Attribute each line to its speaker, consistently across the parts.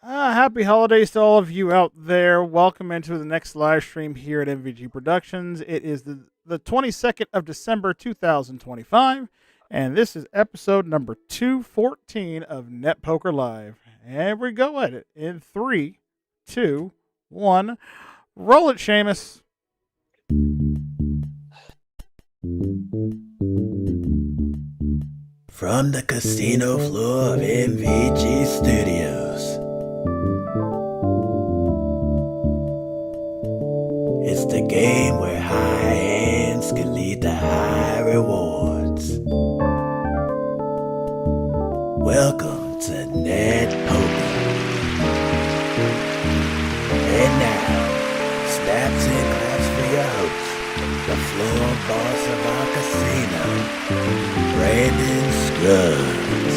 Speaker 1: Happy holidays to all of you out there. Welcome into the next live stream here at MVG Productions. It is the 22nd of December 2025, and this is episode number 214 of Net Poker Live. And we go at it in 3, 2, 1. Roll it, Seamus.
Speaker 2: From the casino floor of MVG Studios, it's the game where high hands can lead to high rewards. Welcome to Net Poker. And now, snaps and claps for your host, the floor boss of our casino, Brandon Scruggs.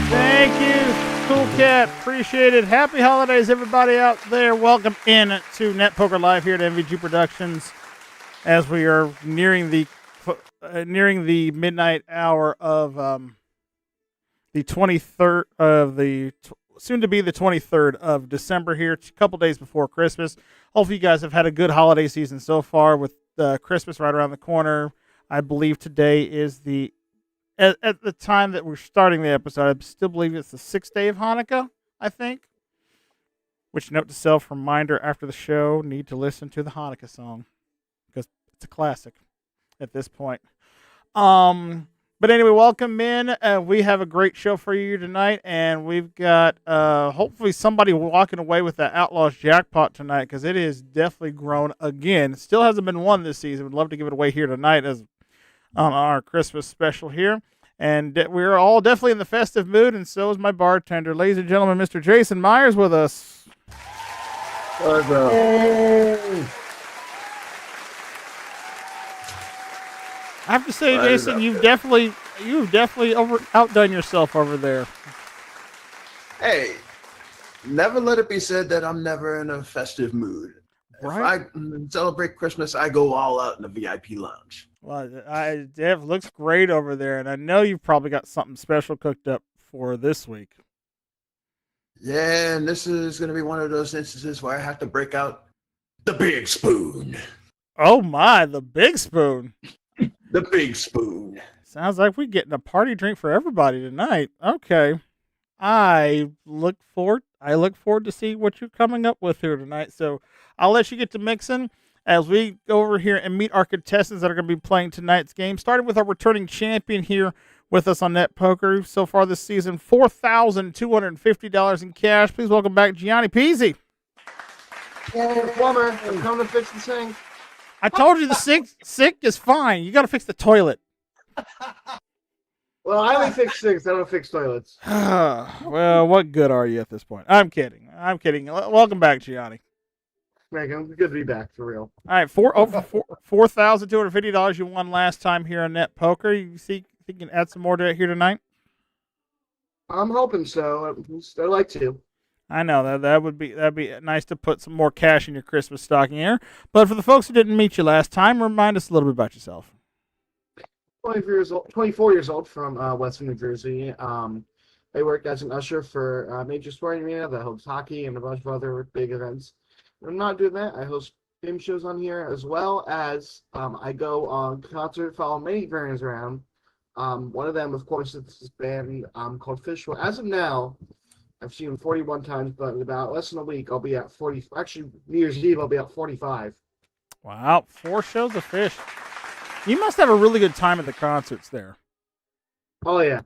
Speaker 1: Thank you, Cool Cat. Appreciate it. Happy holidays, everybody out there. Welcome in to Net Poker Live here at MVG Productions as we are nearing the midnight hour of the 23rd of the soon to be the 23rd of December here, a couple days before Christmas. Hopefully you guys have had a good holiday season so far with Christmas right around the corner. I believe today is at the time that we're starting the episode, I still believe it's the 6th day of Hanukkah, I think. Which, note to self, reminder after the show, need to listen to the Hanukkah song because it's a classic at this point. But anyway, welcome in. We have a great show for you tonight, and we've got hopefully somebody walking away with that Outlaw's Jackpot tonight because it has definitely grown again. It still hasn't been won this season. We'd love to give it away here tonight as our Christmas special here. And we're all definitely in the festive mood, and so is my bartender. Ladies and gentlemen, Mr. Jason Myers with us.
Speaker 3: What's up? Hey.
Speaker 1: I have to say, Jason, you've definitely outdone yourself over there.
Speaker 3: Hey, never let it be said that I'm never in a festive mood.
Speaker 1: Right.
Speaker 3: If I celebrate Christmas, I go all out in the VIP lounge.
Speaker 1: Well, it looks great over there, and I know you've probably got something special cooked up for this week.
Speaker 3: Yeah, and this is going to be one of those instances where I have to break out the big spoon.
Speaker 1: Oh my, the big spoon.
Speaker 3: The big spoon.
Speaker 1: Sounds like we're getting a party drink for everybody tonight. Okay. I look forward to see what you're coming up with here tonight. So I'll let you get to mixing as we go over here and meet our contestants that are going to be playing tonight's game. Starting with our returning champion here with us on Net Poker so far this season, $4,250 in cash. Please welcome back Gianni Peasy.
Speaker 4: Hey, plumber, I'm coming to fix the sink.
Speaker 1: I told you the sink is fine. You got to fix the toilet.
Speaker 4: Well, I only fix sinks. I don't fix toilets.
Speaker 1: Well, what good are you at this point? I'm kidding. Welcome back, Gianni.
Speaker 4: Meg, I'm good to be back, for real.
Speaker 1: All right, $4,250 you won last time here on Net Poker. You think you can add some more to it here tonight?
Speaker 4: I'm hoping so. I'd like to.
Speaker 1: I know that'd be nice to put some more cash in your Christmas stocking here. But for the folks who didn't meet you last time, remind us a little bit about yourself.
Speaker 4: 24 years old from Western New Jersey. I worked as an usher for a major sporting arena that hosts hockey and a bunch of other big events. I'm not doing that. I host game shows on here as well as I go on concert, follow many venues around. One of them, of course, is this band called Fish. Well, as of now, I've seen them 41 times, but in about less than a week, I'll be at 40. Actually, New Year's Eve, I'll be at 45.
Speaker 1: Wow, 4 shows of Fish. You must have a really good time at the concerts there.
Speaker 4: Oh, yeah.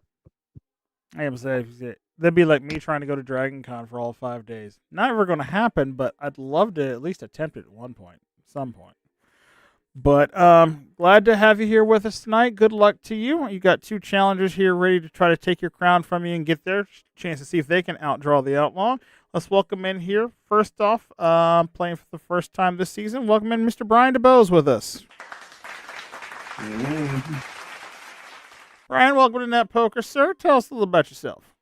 Speaker 1: I am saying, that'd be like me trying to go to Dragon Con for all 5 days. Not ever going to happen, but I'd love to at least attempt it at some point. But glad to have you here with us tonight. Good luck to you. You got 2 challengers here ready to try to take your crown from you and get their chance to see if they can outdraw the Outlaw. Let's welcome in here. First off, playing for the first time this season, welcome in Mr. Brian DeBose with us.
Speaker 3: Mm-hmm.
Speaker 1: Brian, welcome to Net Poker, sir. Tell us a little about yourself.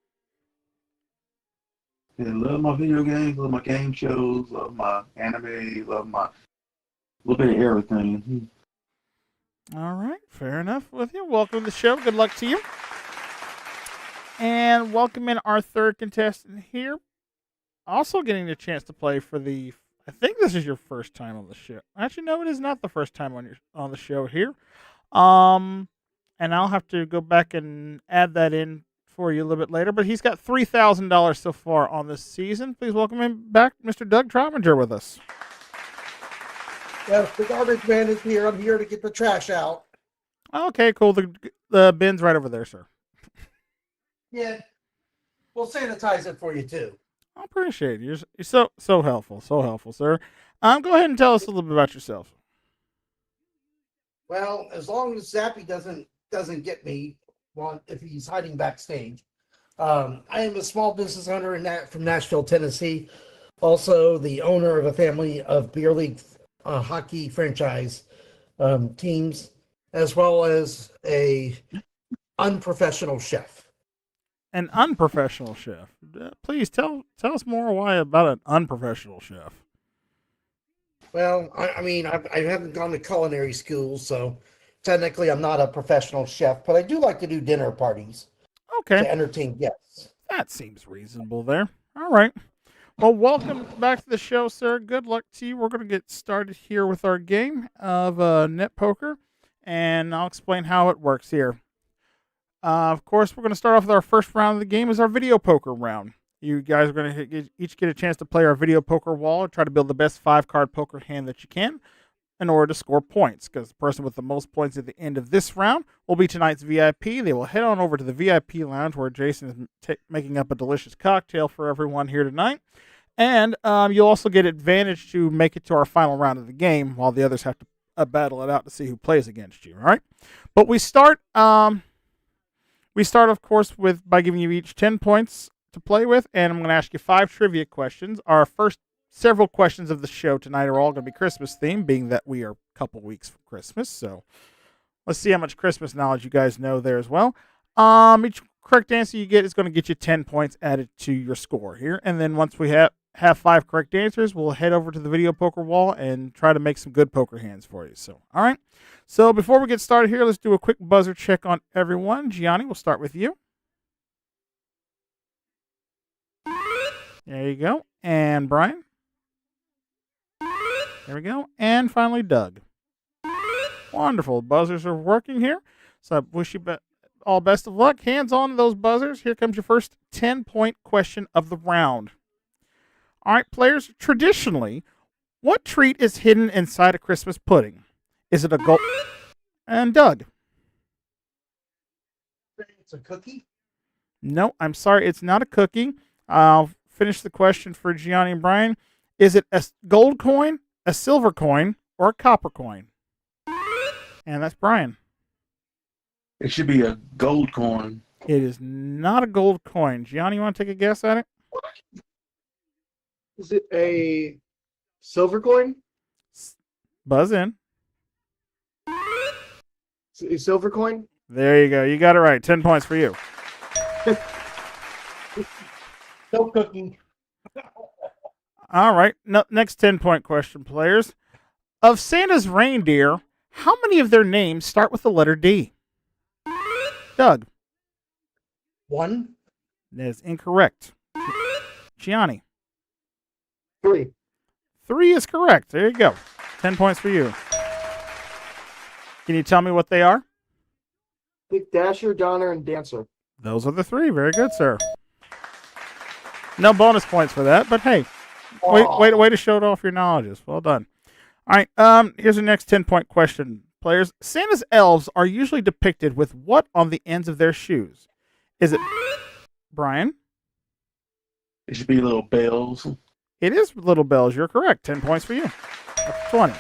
Speaker 5: Yeah, love my video games, love my game shows, love my anime, love my little bit of everything.
Speaker 1: All right, fair enough with you. Welcome to the show. Good luck to you. And welcome in our third contestant here. Also getting the chance to play for the. I think this is your first time on the show. Actually, no, it is not the first time on the show here. And I'll have to go back and add that in for you a little bit later. But he's got $3,000 so far on this season. Please welcome him back, Mr. Doug Trominger, with us.
Speaker 6: Yes, the garbage man is here. I'm here to get the trash out.
Speaker 1: Okay, cool. The bin's right over there, sir.
Speaker 6: Yeah, we'll sanitize it for you too.
Speaker 1: I appreciate it. You're so helpful, sir. Go ahead and tell us a little bit about yourself.
Speaker 6: Well, as long as Zappy doesn't get me, well, if he's hiding backstage, I am a small business owner from Nashville, Tennessee. Also, the owner of a family of beer league hockey franchise teams, as well as a unprofessional chef.
Speaker 1: An unprofessional chef. Please tell us more why about an unprofessional chef.
Speaker 6: Well, I mean, I haven't gone to culinary school, so technically I'm not a professional chef, but I do like to do dinner parties
Speaker 1: Okay,
Speaker 6: to entertain guests.
Speaker 1: that seems reasonable there. All right. Well, welcome back to the show, sir. Good luck to you. We're going to get started here with our game of net poker, and I'll explain how it works here. Of course, we're going to start off with our first round of the game is our video poker round. You guys are going to each get a chance to play our video poker wall and try to build the best 5-card poker hand that you can in order to score points, because the person with the most points at the end of this round will be tonight's VIP. They will head on over to the VIP lounge where Jason is making up a delicious cocktail for everyone here tonight. And you'll also get advantage to make it to our final round of the game while the others have to battle it out to see who plays against you, all right? But we start, of course, by giving you each 10 points to play with, and I'm going to ask you 5 trivia questions. Our first several questions of the show tonight are all going to be Christmas themed, being that we are a couple weeks from Christmas. So let's see how much Christmas knowledge you guys know there as well. Each correct answer you get is going to get you 10 points added to your score here. And then once we have 5 correct answers, we'll head over to the video poker wall and try to make some good poker hands for you. So, all right. So before we get started here, let's do a quick buzzer check on everyone. Gianni, we'll start with you. There you go. And Brian. There we go. And finally, Doug. Wonderful. Buzzers are working here. So I wish you all best of luck. Hands on those buzzers. Here comes your first 10-point question of the round. All right, players. Traditionally, what treat is hidden inside a Christmas pudding? Is it a gold? And Doug.
Speaker 6: It's a cookie?
Speaker 1: No, I'm sorry. It's not a cookie. I'll finish the question for Gianni and Brian. Is it a gold coin, a silver coin, or a copper coin? And that's Brian.
Speaker 5: It should be a gold coin.
Speaker 1: It is not a gold coin. Gianni, you want to take a guess at it?
Speaker 4: Is it a silver coin?
Speaker 1: Buzz in.
Speaker 4: Is it a silver coin?
Speaker 1: There you go. You got it right. 10 points for you.
Speaker 6: No cookie.
Speaker 1: All right. Next 10-point question, players. Of Santa's reindeer, how many of their names start with the letter D? Doug.
Speaker 6: 1.
Speaker 1: That is incorrect. Gianni.
Speaker 4: 3.
Speaker 1: 3 is correct. There you go. 10 points for you. Can you tell me what they are?
Speaker 4: Big Dasher, Donner, and Dancer.
Speaker 1: Those are the 3. Very good, sir. No bonus points for that, but hey, way to show it off your knowledge. Well done. All right, here's the next 10-point question, players. Santa's elves are usually depicted with what on the ends of their shoes? Is it Brian?
Speaker 5: It should be little bells.
Speaker 1: It is little bells. You're correct. 10 points for you. That's 20.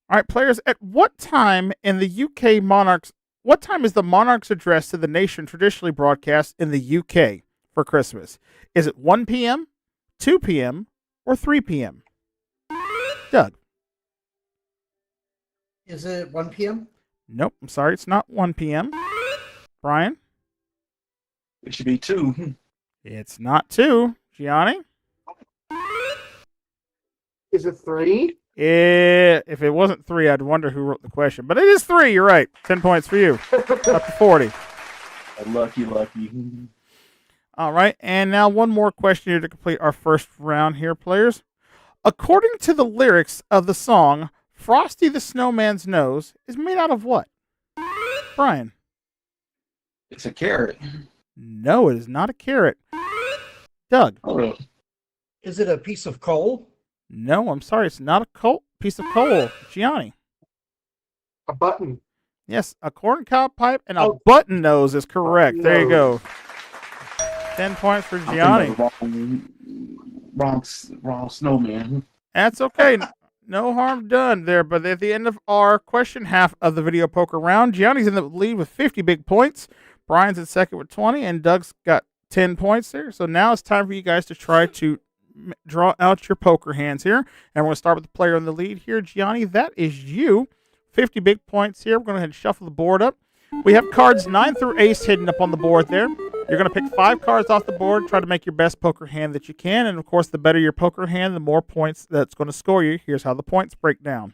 Speaker 1: All right, players. At what time in the UK monarchs? What time is the monarch's address to the nation traditionally broadcast in the UK for Christmas? Is it 1 p.m., 2 p.m., or 3 p.m.? Doug.
Speaker 6: Is it 1 p.m.?
Speaker 1: Nope. I'm sorry. It's not 1 p.m. Brian.
Speaker 5: It should be 2.
Speaker 1: It's not 2. Gianni.
Speaker 4: Is it 3?
Speaker 1: If it wasn't 3, I'd wonder who wrote the question. But it is 3. You're right. 10 points for you. Up to 40.
Speaker 5: Lucky.
Speaker 1: All right. And now one more question here to complete our first round here, players. According to the lyrics of the song, Frosty the Snowman's nose is made out of what? Brian.
Speaker 5: It's a carrot.
Speaker 1: No, it is not a carrot. Doug.
Speaker 5: Oh,
Speaker 6: Is it a piece of coal?
Speaker 1: No, I'm sorry. It's not a piece of coal. Gianni.
Speaker 4: A button.
Speaker 1: Yes, a corn cob pipe and a button nose is correct. There you go. 10 points for Gianni.
Speaker 5: Wrong snowman.
Speaker 1: That's okay. No harm done there. But at the end of our question half of the video poker round, Gianni's in the lead with 50 big points. Brian's in second with 20, and Doug's got 10 points there. So now it's time for you guys to try to draw out your poker hands here. And we're going to start with the player in the lead here. Gianni, that is you. 50 big points here. We're going to go ahead and shuffle the board up. We have cards 9 through ace hidden up on the board there. You're going to pick 5 cards off the board, try to make your best poker hand that you can. And, of course, the better your poker hand, the more points that's going to score you. Here's how the points break down.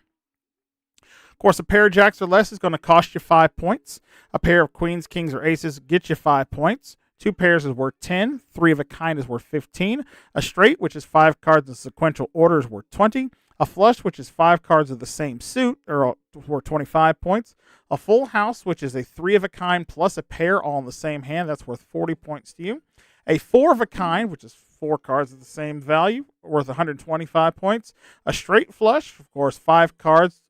Speaker 1: Of course, a pair of jacks or less is going to cost you 5 points. A pair of queens, kings, or aces gets you 5 points. 2 pairs is worth 10. 3 of a kind is worth 15. A straight, which is 5 cards in sequential order, is worth 20. A flush, which is 5 cards of the same suit, are worth 25 points. A full house, which is a 3 of a kind plus a pair all in the same hand, that's worth 40 points to you. A 4 of a kind, which is 4 cards of the same value, worth 125 points. A straight flush, of course, 5 cards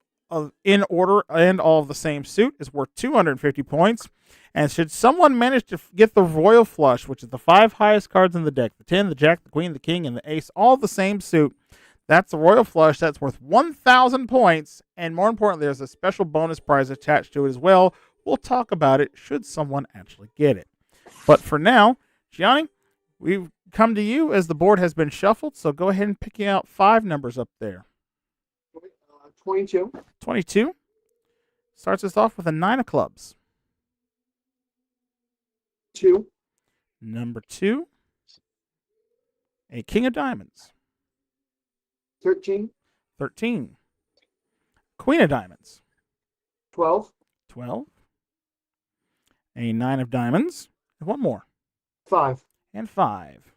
Speaker 1: in order and all of the same suit, is worth 250 points. And should someone manage to get the royal flush, which is the 5 highest cards in the deck, the 10, the jack, the queen, the king, and the ace, all the same suit, that's the royal flush. That's worth 1,000 points. And more importantly, there's a special bonus prize attached to it as well. We'll talk about it should someone actually get it. But for now, Gianni, we've come to you as the board has been shuffled. So go ahead and pick out 5 numbers up there.
Speaker 4: 22.
Speaker 1: 22 starts us off with a 9 of clubs.
Speaker 4: 2.
Speaker 1: Number 2, a king of diamonds.
Speaker 4: 13.
Speaker 1: 13. Queen of diamonds.
Speaker 4: 12.
Speaker 1: 12. A 9 of diamonds. And one more.
Speaker 4: 5.
Speaker 1: And 5.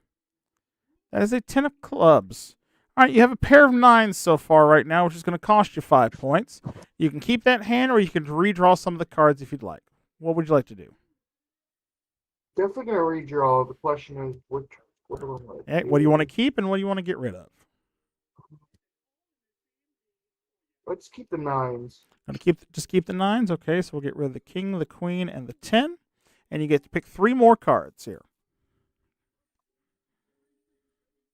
Speaker 1: That is a 10 of clubs. All right, you have a pair of 9s so far right now, which is going to cost you 5 points. You can keep that hand, or you can redraw some of the cards if you'd like. What would you like to do?
Speaker 4: Definitely going to redraw. The question is, what do I want?
Speaker 1: Hey, what do you want to keep, and what do you want to get rid of?
Speaker 4: Let's keep the 9s.
Speaker 1: Just keep the 9s? Okay, so we'll get rid of the king, the queen, and the 10. And you get to pick 3 more cards here.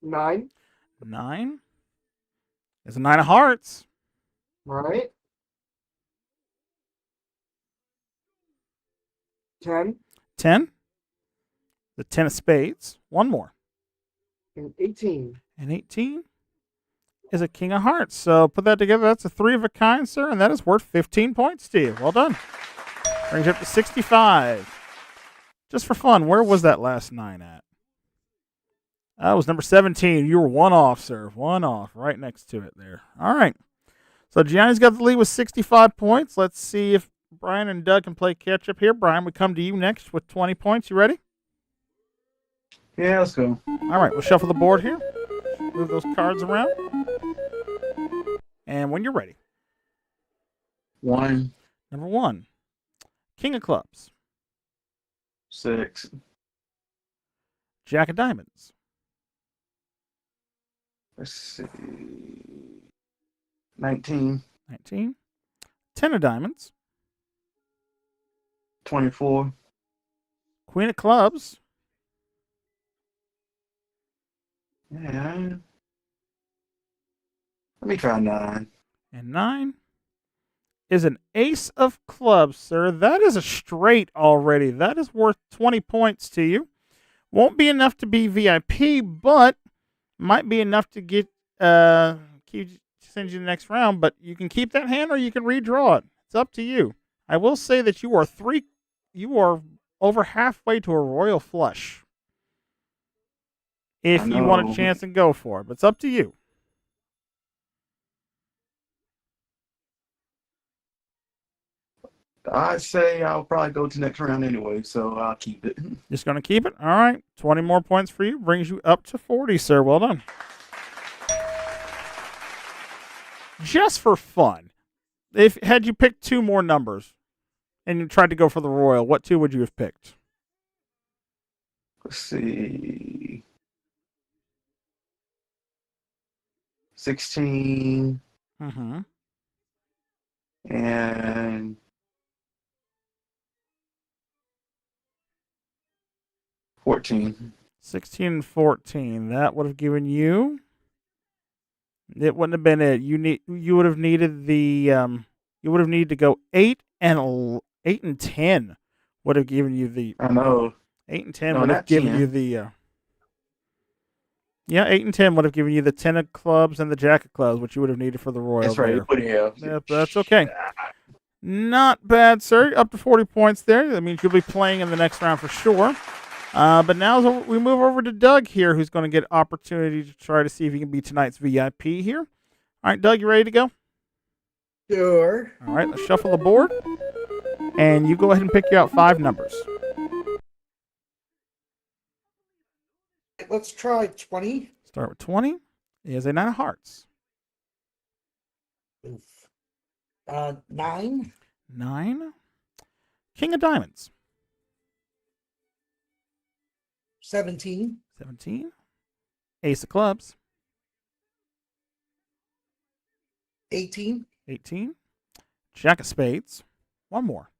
Speaker 4: 9.
Speaker 1: 9 is a 9 of hearts.
Speaker 4: Right. 10.
Speaker 1: 10. The 10 of spades. One more.
Speaker 4: And 18.
Speaker 1: And 18 is a king of hearts. So put that together. That's a 3 of a kind, sir, and that is worth 15 points to you. Well done. Brings you up to 65. Just for fun, where was that last 9 at? That was number 17. You were 1 off, sir. 1 off. Right next to it there. All right. So Gianni's got the lead with 65 points. Let's see if Brian and Doug can play catch up here. Brian, we come to you next with 20 points. You ready?
Speaker 5: Yeah, let's go.
Speaker 1: All right. We'll shuffle the board here. Move those cards around. And when you're ready.
Speaker 5: 1,
Speaker 1: Number 1. King of clubs.
Speaker 5: 6,
Speaker 1: Jack of diamonds.
Speaker 5: let's see, 19,
Speaker 1: 19. 10 of diamonds.
Speaker 5: 24,
Speaker 1: Queen of clubs.
Speaker 5: yeah. Let me try 9.
Speaker 1: And 9 is an ace of clubs, sir. That is a straight already. That is worth 20 points to you. Won't be enough to be VIP, but might be enough to get send you to the next round. But you can keep that hand or you can redraw it. It's up to you. I will say that you are over halfway to a royal flush. If you want a chance and go for it, but it's up to you.
Speaker 5: I'd say I'll probably go to next round anyway, so I'll keep it.
Speaker 1: Just going to keep it? All right. 20 more points for you. Brings you up to 40, sir. Well done. Just for fun, if had you picked two more numbers and you tried to go for the royal, what two would you have picked?
Speaker 5: Let's see. 16
Speaker 1: Mm-hmm.
Speaker 5: and 14.
Speaker 1: 16 and 14. That would have given you. It wouldn't have been it. You would have needed the you would have needed to go 8 and 10 would have given you the
Speaker 5: I know.
Speaker 1: 8 and 10
Speaker 5: No,
Speaker 1: would have
Speaker 5: not
Speaker 1: given
Speaker 5: 10.
Speaker 1: you the yeah, 8 and 10 would have given you the 10 of clubs and the jack of clubs, which you would have needed for the royal.
Speaker 5: That's right.
Speaker 1: there.
Speaker 5: You put it here.
Speaker 1: Yep, that's okay. Not bad, sir. Up to 40 points there. That means you'll be playing in the next round for sure. But now we move over to Doug here, who's going to get opportunity to try to see if he can be tonight's VIP here. All right, Doug, you ready to go?
Speaker 6: Sure.
Speaker 1: All right, let's shuffle the board. And you go ahead and pick you out 5 numbers.
Speaker 6: Let's try 20.
Speaker 1: Start with 20. Is a 9 of hearts.
Speaker 6: Oof. 9.
Speaker 1: 9. King of diamonds.
Speaker 6: 17.
Speaker 1: 17. Ace of clubs.
Speaker 6: 18.
Speaker 1: 18. Jack of spades. One more.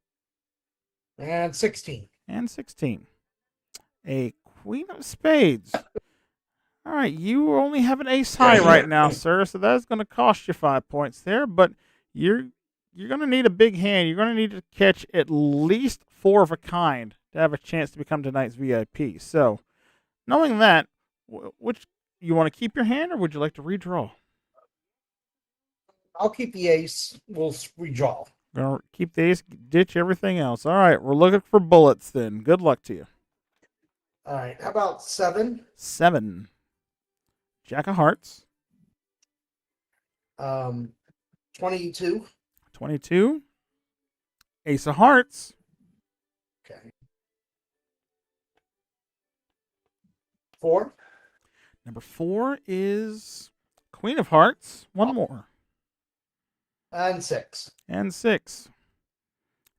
Speaker 6: And 16.
Speaker 1: And 16. A queen of spades. All right, you only have an ace high right now, sir, so that's going to cost you 5 points there, but you're going to need a big hand. You're going to need to catch at least 4 of a kind to have a chance to become tonight's VIP. So, knowing that, which you want to keep your hand or would you like to redraw?
Speaker 6: I'll keep the ace. We'll redraw.
Speaker 1: Going to keep the ace, ditch everything else. All right, we're looking for bullets then. Good luck to you.
Speaker 6: All right. How about 7?
Speaker 1: 7. Jack of hearts.
Speaker 6: 22.
Speaker 1: 22. Ace of hearts.
Speaker 6: Okay. 4.
Speaker 1: Number 4 is queen of hearts. One more.
Speaker 6: And 6.
Speaker 1: And 6.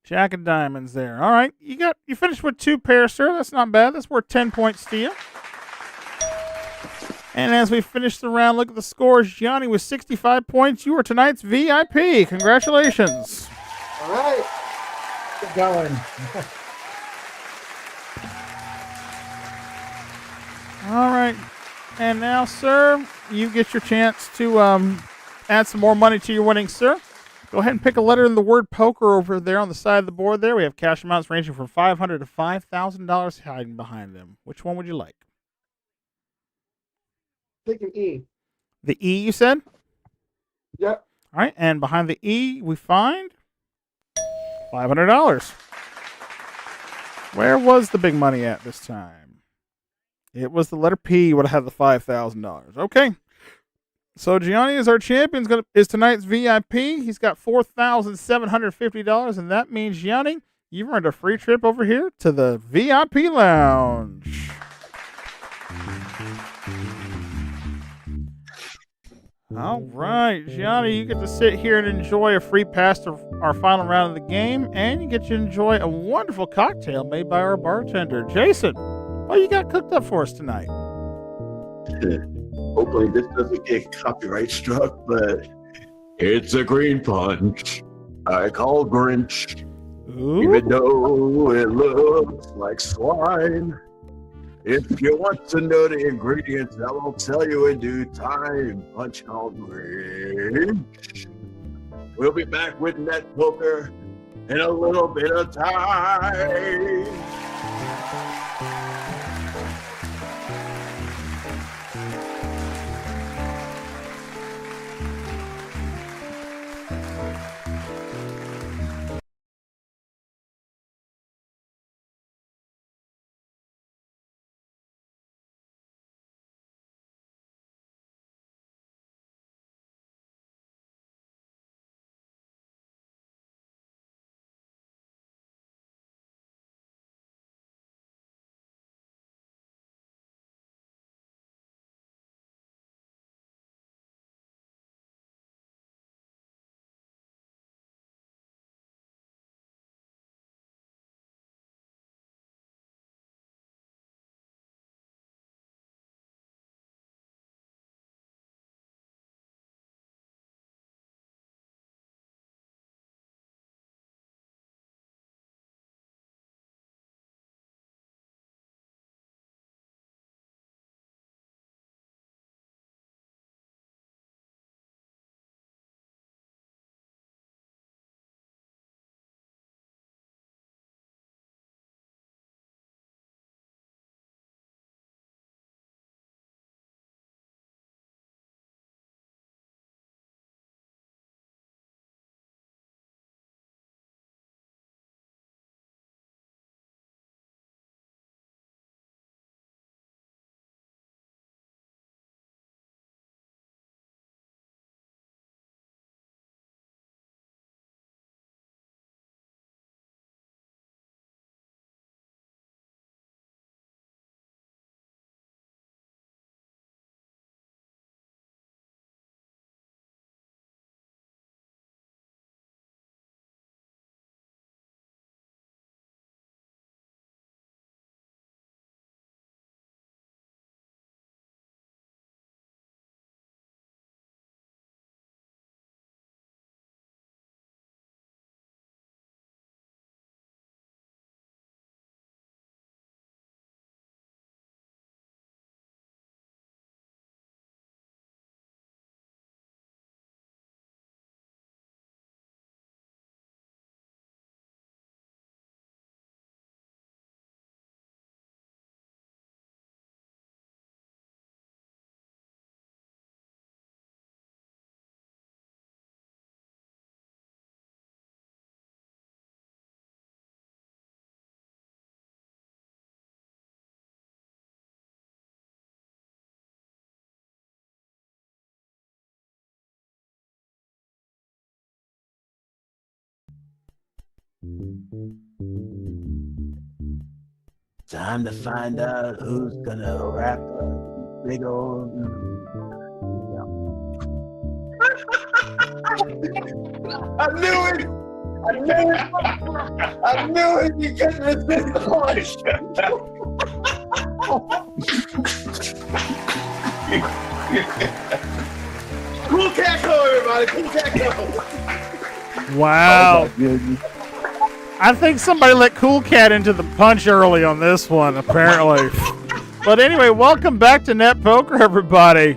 Speaker 1: Jack of diamonds there. All right, you finished with 2 pairs, sir. That's not bad. That's worth 10 points to you. And as we finish the round, look at the scores. Gianni with 65 points. You are tonight's VIP. Congratulations.
Speaker 6: All right. Keep going.
Speaker 1: All right. And now, sir, you get your chance to add some more money to your winnings, sir. Go ahead and pick a letter in the word poker over there on the side of the board there. We have cash amounts ranging from $500 to $5,000 hiding behind them. Which one would you like?
Speaker 4: Pick an E.
Speaker 1: The E, you said?
Speaker 4: Yep.
Speaker 1: All right, and behind the E, we find $500. Where was the big money at this time? It was the letter P. Would have had the $5,000. Okay. So Gianni is our champion. Is tonight's VIP. He's got $4,750, and that means Gianni, you've earned a free trip over here to the VIP lounge. All right, Gianni, you get to sit here and enjoy a free pass to our final round of the game, and you get to enjoy a wonderful cocktail made by our bartender, Jason. What you got cooked up for us tonight?
Speaker 3: Hopefully this doesn't get copyright struck, but it's a green punch. I call Grinch,
Speaker 1: Ooh.
Speaker 3: even though it looks like swine. If you want to know the ingredients, I will tell you in due time. Punch called Grinch. We'll be back with Net Poker in a little bit of time.
Speaker 2: Time to find out who's gonna wrap a big old.
Speaker 3: I knew it! I knew it! I knew it! You couldn't have been harsh! Cool cat co, everybody! Cool cat co!
Speaker 1: Wow. I think somebody let Cool Cat into the punch early on this one, apparently. But anyway, welcome back to Net Poker, everybody.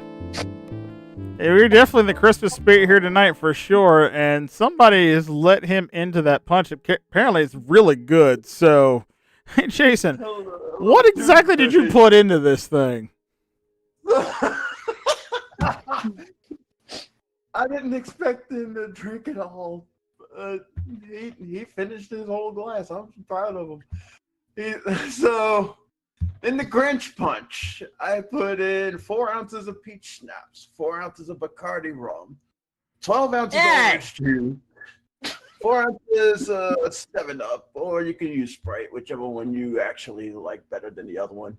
Speaker 1: Hey, we're definitely in the Christmas spirit here tonight for sure, and somebody has let him into that punch. Apparently, it's really good. So, hey, Jason, what exactly did you put into this thing?
Speaker 5: I didn't expect him to drink it all. He finished his whole glass. I'm proud of him. So, in the Grinch punch, I put in 4 ounces of peach schnapps, 4 ounces of Bacardi rum, 12 ounces of orange juice, 4 ounces 7-Up, or you can use Sprite, whichever one you actually like better than the other one.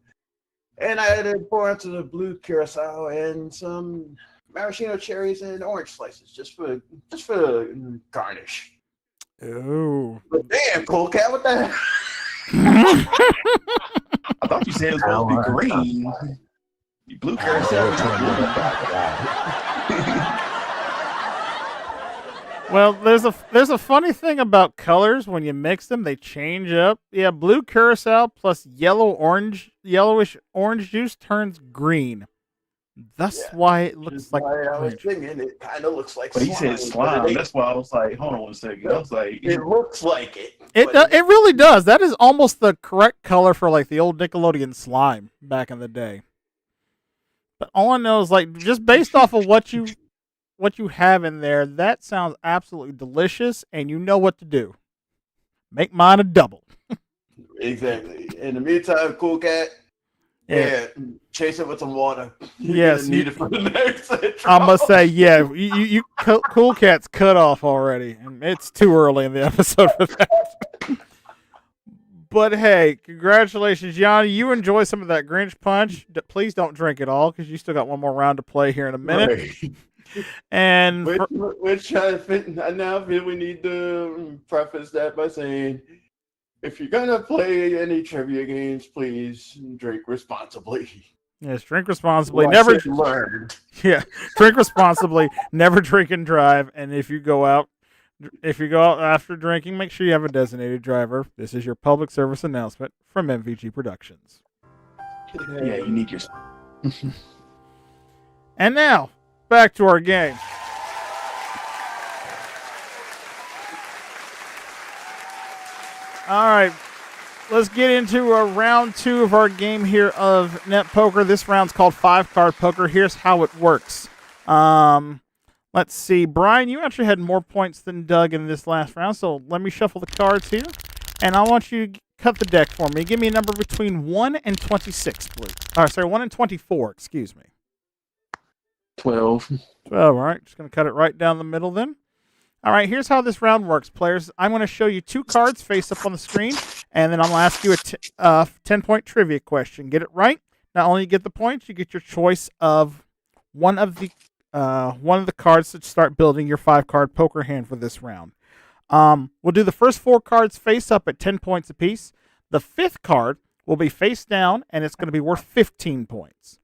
Speaker 5: And I added 4 ounces of blue curacao and some maraschino cherries and orange slices, just for garnish.
Speaker 1: Oh.
Speaker 3: But damn, Cool Cat, what the hell?
Speaker 5: I thought you said it was supposed to be green. You blue curacao.
Speaker 1: Well, there's a funny thing about colors when you mix them; they change up. Yeah, blue curacao plus yellowish orange juice turns green. That's why it looks like.
Speaker 3: I was thinking it kind of looks like.
Speaker 5: But he said slime.
Speaker 3: It,
Speaker 5: That's why I was like, hold on 1 second. I was like,
Speaker 3: it looks like it.
Speaker 1: It really does. That is almost the correct color for like the old Nickelodeon slime back in the day. But all I know is like just based off of what you have in there, that sounds absolutely delicious, and you know what to do. Make mine a double.
Speaker 3: Exactly. In the meantime, Cool Cat. Yeah, chase it with some water.
Speaker 1: Yes,
Speaker 3: need it for the next
Speaker 1: I must say, yeah, you Cool Cat's cut off already, and it's too early in the episode for that. But hey, congratulations, Gianni. You enjoy some of that Grinch punch. Please don't drink it all because you still got one more round to play here in a minute.
Speaker 3: Right.
Speaker 1: And
Speaker 3: which I now feel we need to preface that by saying, if you're gonna play any trivia games, please drink responsibly.
Speaker 1: yes, drink responsibly.
Speaker 3: Well,
Speaker 1: Never
Speaker 3: learned.
Speaker 1: Yeah, drink responsibly. Never drink and drive. And if you go out after drinking, make sure you have a designated driver. This is your public service announcement from MVG Productions.
Speaker 5: yeah, you need your.
Speaker 1: And now, back to our game. All right, let's get into round 2 of our game here of Net Poker. This round's called 5-card poker. Here's how it works. Let's see. Brian, you actually had more points than Doug in this last round, so let me shuffle the cards here. And I want you to cut the deck for me. Give me a number between 1 and 26, please. 1 and 24, excuse me.
Speaker 5: 12.
Speaker 1: 12, all right. Just going to cut it right down the middle then. All right, here's how this round works, players. I'm going to show you 2 cards face up on the screen, and then I'm going to ask you a 10-point trivia question. Get it right. Not only you get the points, you get your choice of one of the cards to start building your 5-card poker hand for this round. We'll do the first 4 cards face up at 10 points apiece. The 5th card will be face down, and it's going to be worth 15 points.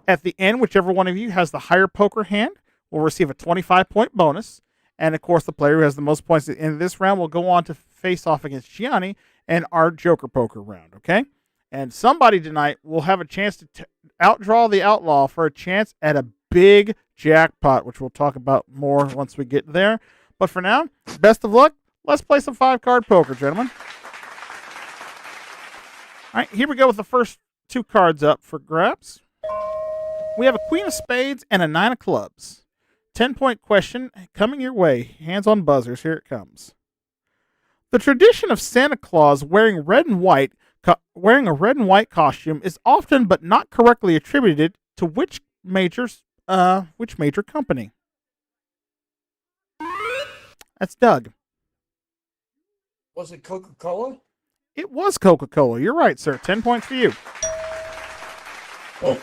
Speaker 1: At the end, whichever one of you has the higher poker hand will receive a 25-point bonus. And, of course, the player who has the most points at the end of this round will go on to face off against Gianni in our Joker Poker round, okay? And somebody tonight will have a chance to outdraw the Outlaw for a chance at a big jackpot, which we'll talk about more once we get there. But for now, best of luck. Let's play some 5-card poker, gentlemen. All right, here we go with the first 2 cards up for grabs. We have a Queen of Spades and a 9 of Clubs. 10-point question coming your way. Hands on buzzers. Here it comes. The tradition of Santa Claus wearing a red and white costume is often but not correctly attributed to which major company? That's Doug.
Speaker 6: Was it Coca-Cola?
Speaker 1: It was Coca-Cola. You're right, sir. 10 points for you.
Speaker 6: Oh,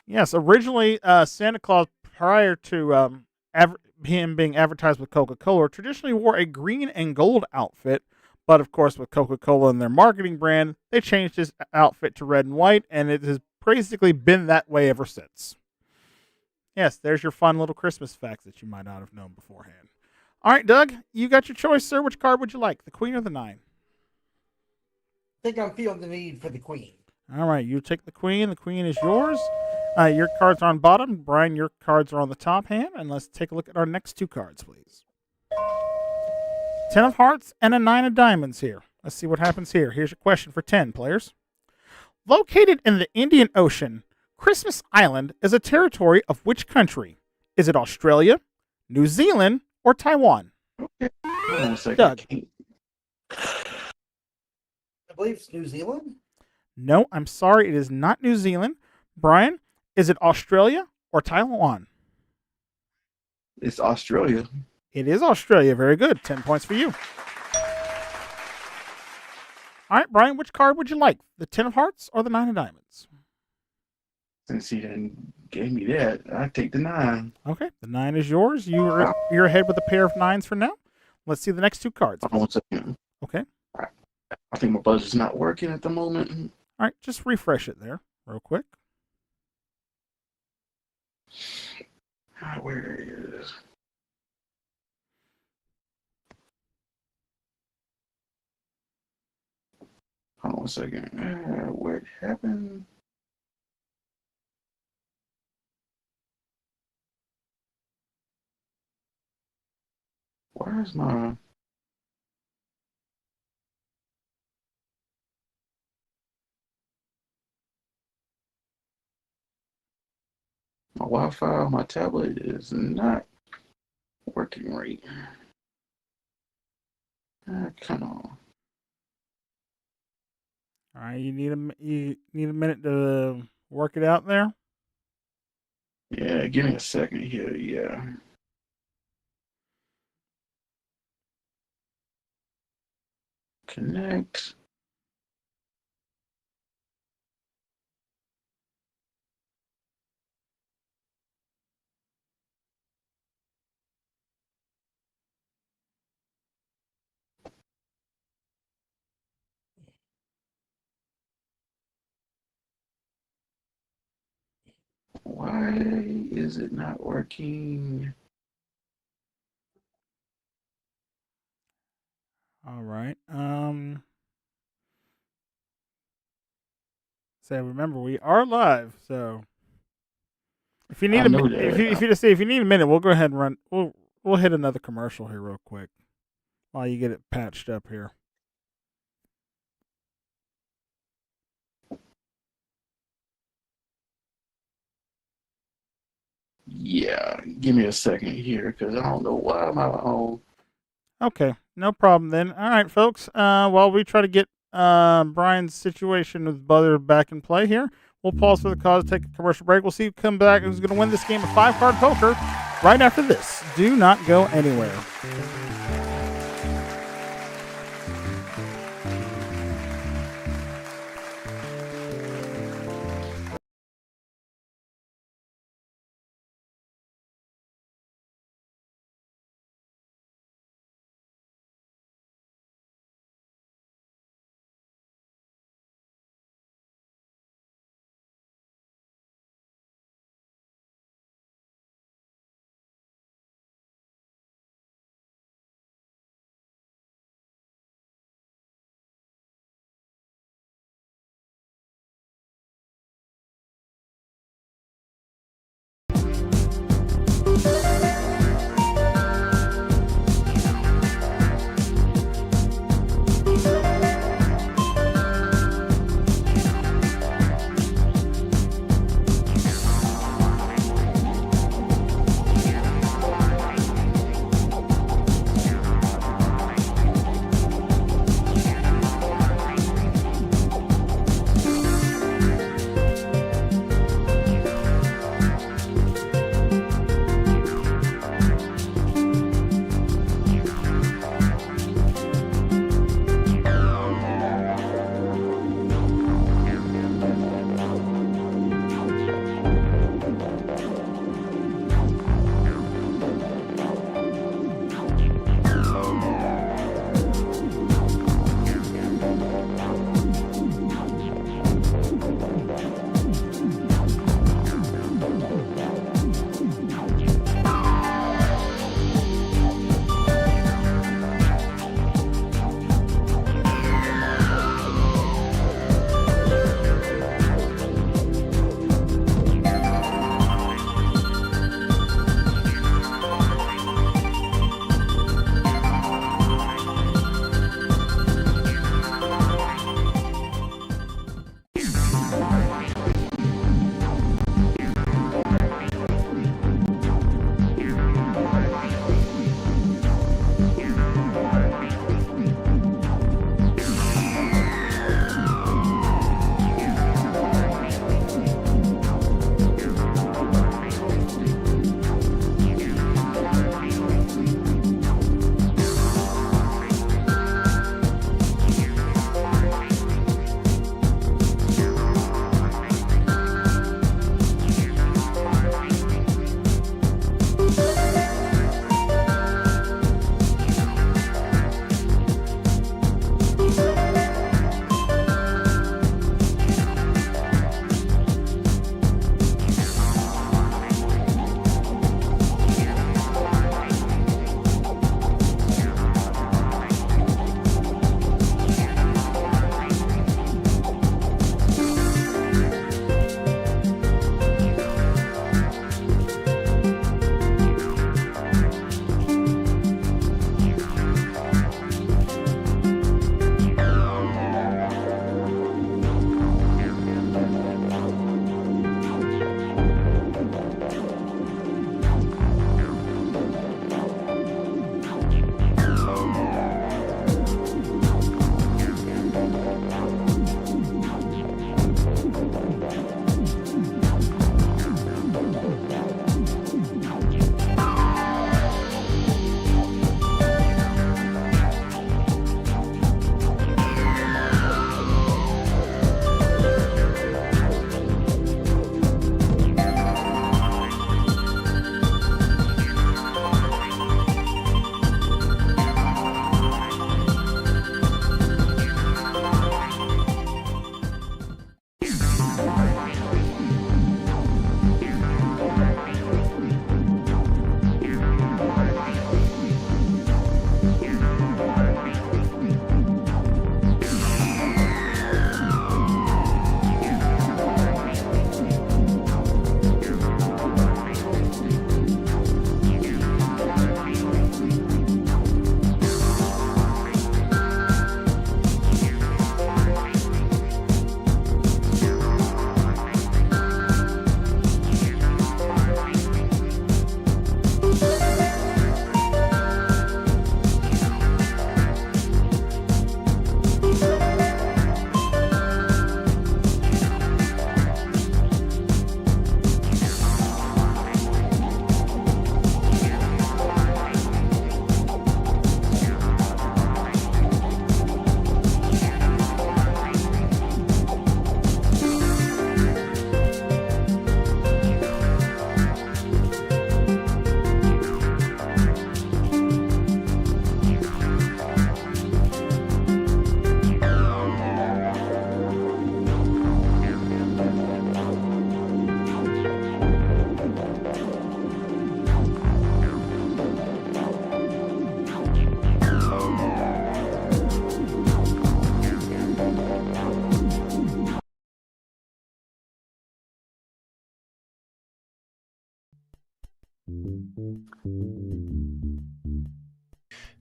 Speaker 1: Yes, originally Santa Claus, prior to him being advertised with Coca-Cola, traditionally wore a green and gold outfit. But of course, with Coca-Cola and their marketing brand, they changed his outfit to red and white, and it has basically been that way ever since. Yes, there's your fun little Christmas facts that you might not have known beforehand. All right, Doug, you got your choice, sir. Which card would you like, the queen or the nine?
Speaker 6: I think I'm feeling the need for the queen.
Speaker 1: All right, you take the queen. The queen is yours. Your cards are on bottom. Brian, your cards are on the top hand. And let's take a look at our next two cards, please. 10 of hearts and a 9 of diamonds here. Let's see what happens here. Here's your question for 10 players. Located in the Indian Ocean, Christmas Island is a territory of which country? Is it Australia, New Zealand, or Taiwan?
Speaker 5: Hold on a second.
Speaker 1: Doug.
Speaker 6: I believe it's New Zealand.
Speaker 1: No, I'm sorry. It is not New Zealand. Brian, is it Australia or Taiwan?
Speaker 5: It's Australia.
Speaker 1: It is Australia. Very good. 10 points for you. All right, Brian, which card would you like? The 10 of hearts or the 9 of diamonds?
Speaker 5: Since he done gave me that, I take the 9.
Speaker 1: Okay, the 9 is yours. You're ahead with a pair of 9s for now. Let's see the next two cards.
Speaker 5: Hold on 1 second.
Speaker 1: Okay.
Speaker 5: I think my budget's not working at the moment.
Speaker 1: All right, just refresh it there real quick.
Speaker 5: Where is? Hold on 1 second. Where it happened? Where's my? My Wi-Fi on my tablet is not working right. Come on.
Speaker 1: All right, you need a minute to work it out there.
Speaker 5: Yeah, give me a second here. Yeah. Connect. Why is it not working?
Speaker 1: All right. So remember, we are live. So if you need
Speaker 5: I know that.
Speaker 1: if you need a minute, we'll go ahead and run. We'll hit another commercial here real quick while you get it patched up here.
Speaker 5: Yeah, give me a second here because I don't know why my own.
Speaker 1: Okay, no problem then. All right, folks. While we try to get Brian's situation with Butler back in play here, we'll pause for the cause, take a commercial break. We'll see who come back who's going to win this game of 5-card poker right after this. Do not go anywhere.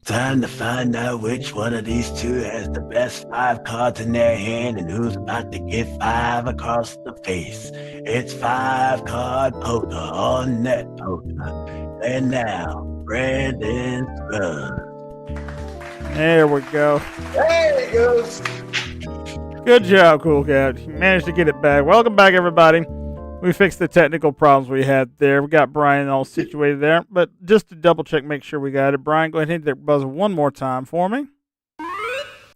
Speaker 2: Time to find out which one of these two has the best 5 cards in their hand and who's about to get 5 across the face. It's 5-card poker on Net Poker. And now, Brandon Scruggs.
Speaker 1: There we go.
Speaker 5: There it goes.
Speaker 1: Good job, Cool Cat. You managed to get it back. Welcome back, everybody. We fixed the technical problems we had there. We got Brian all situated there. But just to double check, make sure we got it. Brian, go ahead and hit that buzzer one more time for me.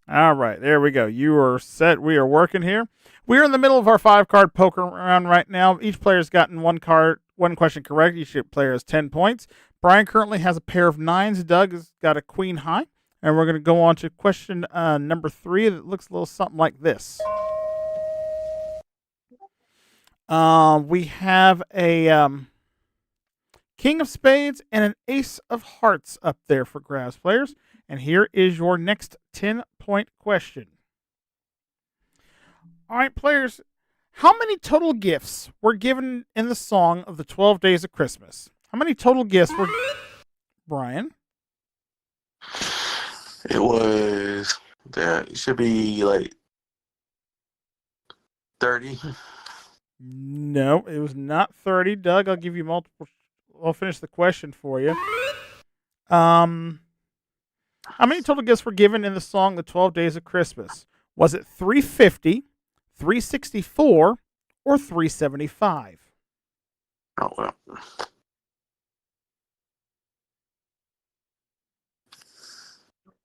Speaker 1: All right, there we go. You are set. We are working here. We're in the middle of our 5-card poker round right now. Each player's gotten one question correct. Each player has 10 points. Brian currently has a pair of 9s. Doug has got a queen high. And we're going to go on to question number 3 that looks a little something like this. We have a King of Spades and an Ace of Hearts up there for grabs, players. And here is your next 10-point question. All right, players, how many total gifts were given in the song of the 12 Days of Christmas? How many total gifts were... Brian?
Speaker 7: It was, it should be like 30.
Speaker 1: No, it was not 30. Doug, I'll give you multiple. I'll finish the question for you. How many total gifts were given in the song The 12 Days of Christmas? Was it 350, 364, or 375?
Speaker 7: Oh, well.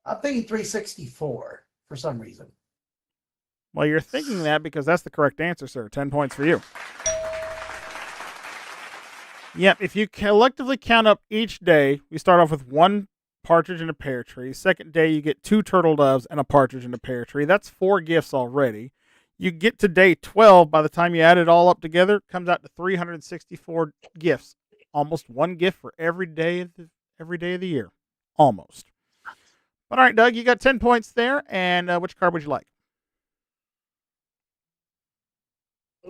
Speaker 6: I'm thinking 364 for some reason.
Speaker 1: Well, you're thinking that because that's the correct answer, sir. 10 points for you. Yep, if you collectively count up each day, we start off with 1 partridge and a pear tree. Second day, you get 2 turtle doves and a partridge and a pear tree. That's 4 gifts already. You get to day 12. By the time you add it all up together, it comes out to 364 gifts. Almost 1 gift for every day of the year. Almost. All right, Doug, you got 10 points there. And which card would you like?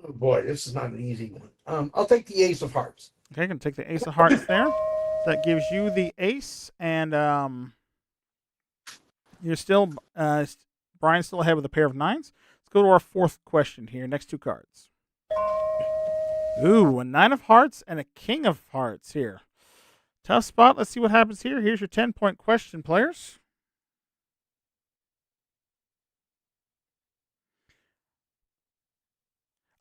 Speaker 6: Oh boy, this is not an easy one. I'll take the Ace of Hearts.
Speaker 1: Okay, going to take the Ace of Hearts there. That gives you the ace, and you're still, Brian's still ahead with a pair of 9s. Let's go to our 4th question here. Next 2 cards. Ooh, a 9 of Hearts and a King of Hearts here. Tough spot. Let's see what happens here. Here's your 10-point question, players.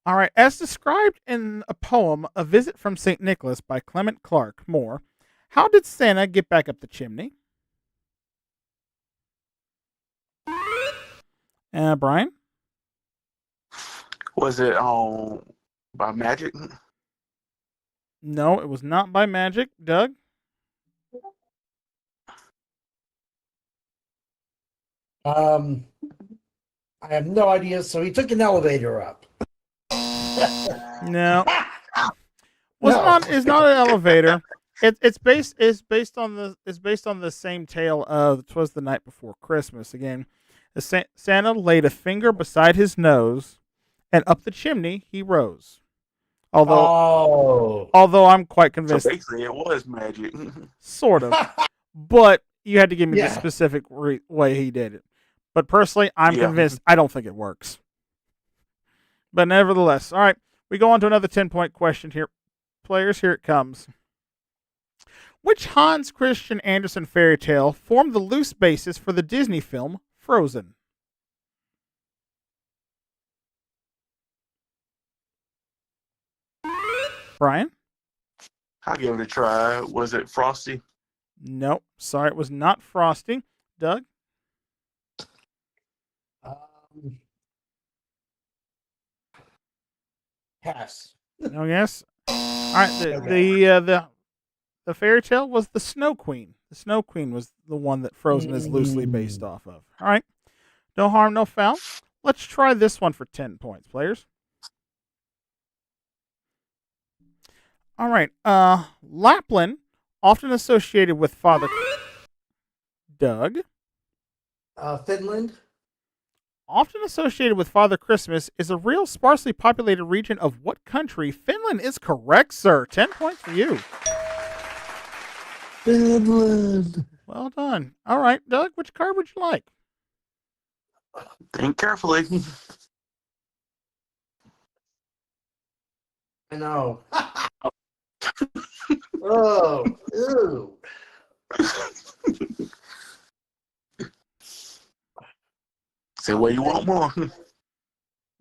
Speaker 1: All right, as described in a poem, A Visit from St. Nicholas by Clement Clark Moore, how did Santa get back up the chimney? Brian?
Speaker 7: Was it by magic?
Speaker 1: No, it was not by magic. Doug?
Speaker 6: I have no idea. So he took an elevator up.
Speaker 1: No. It's not an elevator. It's based on the same tale of 'Twas the Night Before Christmas. Again, Santa laid a finger beside his nose, and up the chimney he rose. Although I'm quite convinced.
Speaker 7: So basically, it was magic.
Speaker 1: Sort of, but you had to give me the specific way he did it. But personally, I'm convinced. I don't think it works. But nevertheless, all right, we go on to another 10-point question here. Players, here it comes. Which Hans Christian Andersen fairy tale formed the loose basis for the Disney film Frozen? Brian?
Speaker 7: I'll give it a try. Was it Frosty?
Speaker 1: Nope. Sorry, it was not Frosty. Doug?
Speaker 6: Pass.
Speaker 1: No guess. All right. The fairy tale was the Snow Queen. The Snow Queen was the one that Frozen is loosely based off of. All right. No harm, no foul. Let's try this one for 10 points, players. All right. Lapland, often associated with Father Doug.
Speaker 6: Finland.
Speaker 1: Often associated with Father Christmas, is a real sparsely populated region of what country? Finland is correct, sir. 10 points for you.
Speaker 2: Finland.
Speaker 1: Well done. All right, Doug, which card would you like?
Speaker 7: Think carefully.
Speaker 6: I know. Oh, ew.
Speaker 7: Say what you want more.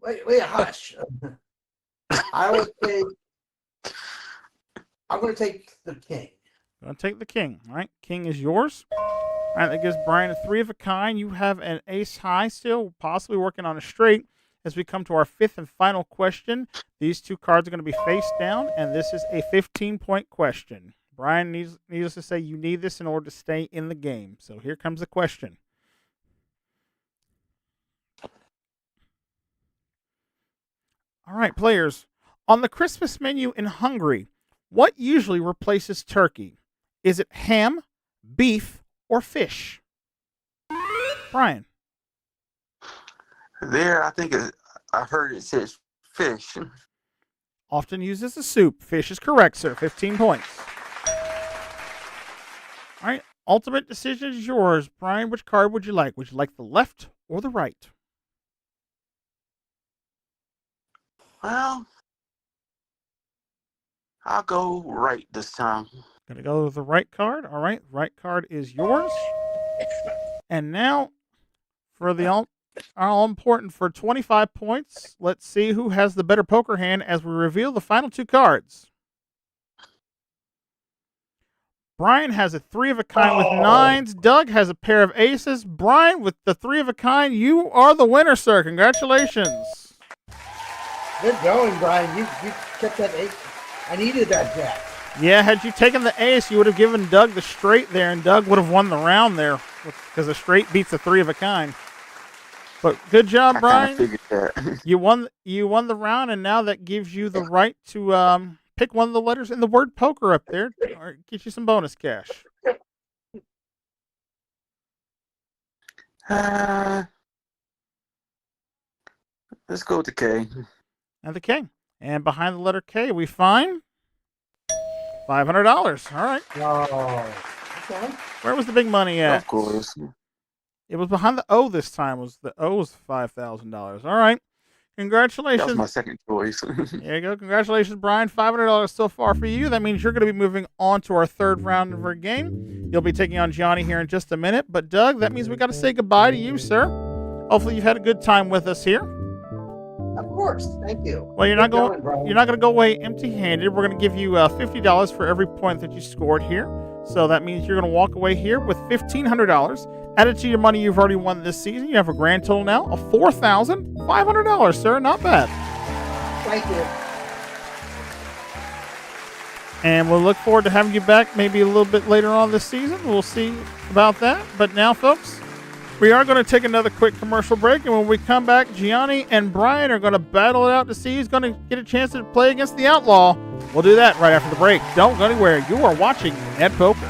Speaker 6: Wait, hush. I would take. I'm going to take the king.
Speaker 1: Gonna take the king. All right, king is yours. All right, that gives Brian a 3 of a kind. You have an ace high still, possibly working on a straight. As we come to our 5th and final question, these 2 cards are going to be face down, and this is a 15-point question. Brian needs us to say you need this in order to stay in the game. So here comes the question. All right, players. On the Christmas menu in Hungary, what usually replaces turkey? Is it ham, beef, or fish? Brian.
Speaker 7: There, I think I heard it says fish.
Speaker 1: Often used as a soup. Fish is correct, sir. 15 points. All right, ultimate decision is yours. Brian, which card would you like? Would you like the left or the right?
Speaker 7: Well, I'll go right this time.
Speaker 1: Gonna go with the right card. All right, right card is yours. And now, for the all important for 25 points, let's see who has the better poker hand as we reveal the final 2 cards. Brian has a 3 of a kind with 9s. Doug has a pair of aces. Brian, with the 3 of a kind, you are the winner, sir. Congratulations.
Speaker 6: Good going, Brian. You kept that 8. I needed that jack.
Speaker 1: Yeah, had you taken the ace, you would have given Doug the straight there, and Doug would have won the round there because the straight beats the 3 of a kind. But good job, Brian.
Speaker 7: I figured that.
Speaker 1: You won the round, and now that gives you the right to pick one of the letters in the word poker up there, or get you some bonus cash.
Speaker 7: Let's go with the K.
Speaker 1: And the K. And behind the letter K, we find $500. All right.
Speaker 6: Oh, okay.
Speaker 1: Where was the big money at?
Speaker 7: Of course.
Speaker 1: It was behind the O this time. The O was $5,000. All right. Congratulations.
Speaker 7: That was my second choice.
Speaker 1: There you go. Congratulations, Brian. $500 so far for you. That means you're going to be moving on to our 3rd round of our game. You'll be taking on Gianni here in just a minute. But, Doug, that means we got to say goodbye to you, sir. Hopefully you've had a good time with us here.
Speaker 6: Of course. Thank you.
Speaker 1: Well, you're not going to go away empty-handed. We're going to give you $50 for every point that you scored here. So that means you're going to walk away here with $1,500. Added to your money you've already won this season. You have a grand total now of $4,500, sir. Not bad.
Speaker 6: Thank you.
Speaker 1: And we'll look forward to having you back maybe a little bit later on this season. We'll see about that. But now, folks, we are going to take another quick commercial break. And when we come back, Gianni and Brian are going to battle it out to see who's going to get a chance to play against the Outlaw. We'll do that right after the break. Don't go anywhere. You are watching Net Poker.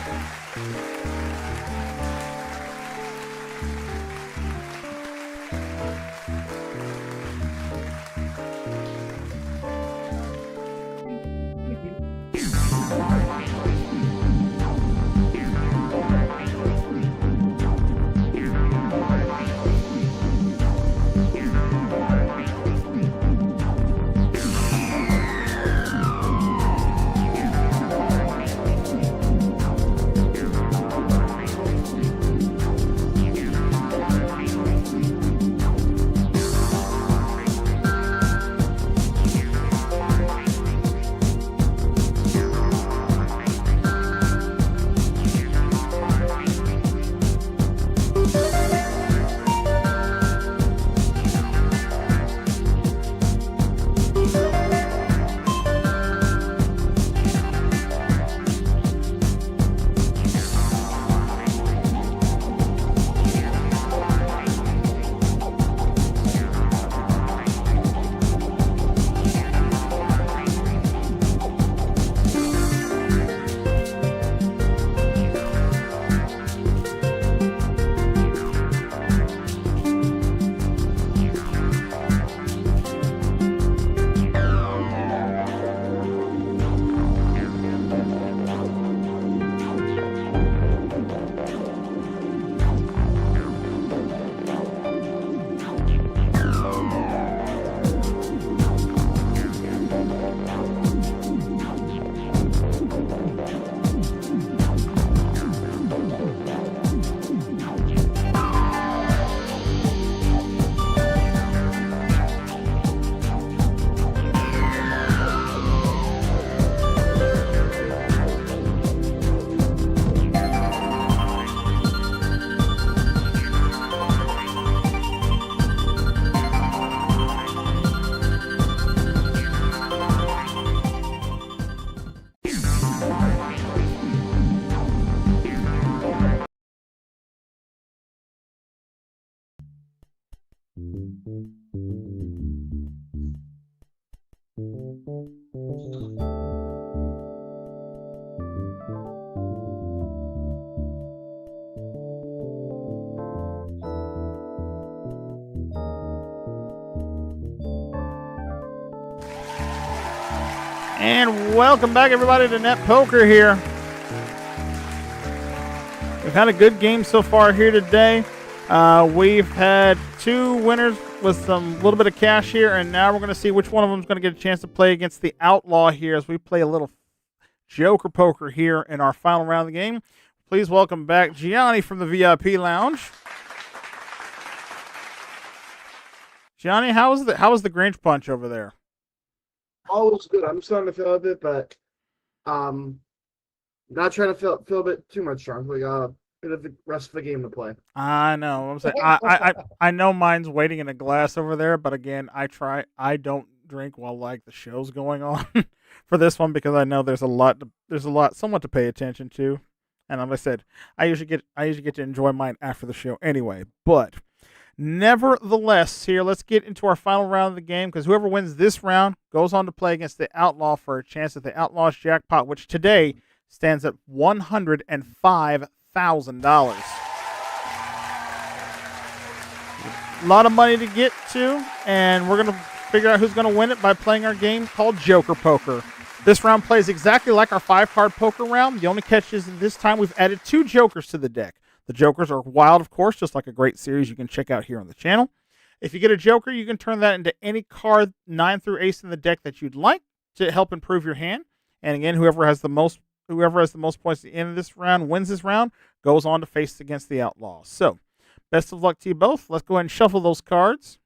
Speaker 1: And welcome back, everybody, to Net Poker here. We've had a good game so far here today. We've had 2 winners with a little bit of cash here, and now we're going to see which one of them is going to get a chance to play against the Outlaw here as we play a little Joker Poker here in our final round of the game. Please welcome back Gianni from the VIP Lounge. Gianni, how was the Grinch punch over there?
Speaker 4: All was good. I'm starting to feel a bit, but not trying to feel a bit too much strong. We got a bit of the rest of the game to play.
Speaker 1: I know. I'm saying I know mine's waiting in a glass over there, but again, I don't drink while like the show's going on for this one because I know there's a lot somewhat to pay attention to, and like I said, I usually get to enjoy mine after the show anyway. But nevertheless, here, let's get into our final round of the game because whoever wins this round goes on to play against the Outlaw for a chance at the Outlaw's Jackpot, which today stands at $105,000. A lot of money to get to, and we're going to figure out who's going to win it by playing our game called Joker Poker. This round plays exactly like our 5-card poker round. The only catch is this time we've added 2 jokers to the deck. The jokers are wild, of course, just like a great series you can check out here on the channel. If you get a joker, you can turn that into any card 9 through ace in the deck that you'd like to help improve your hand. And again, whoever has the most points at the end of this round wins this round, goes on to face against the Outlaw. So, best of luck to you both. Let's go ahead and shuffle those cards.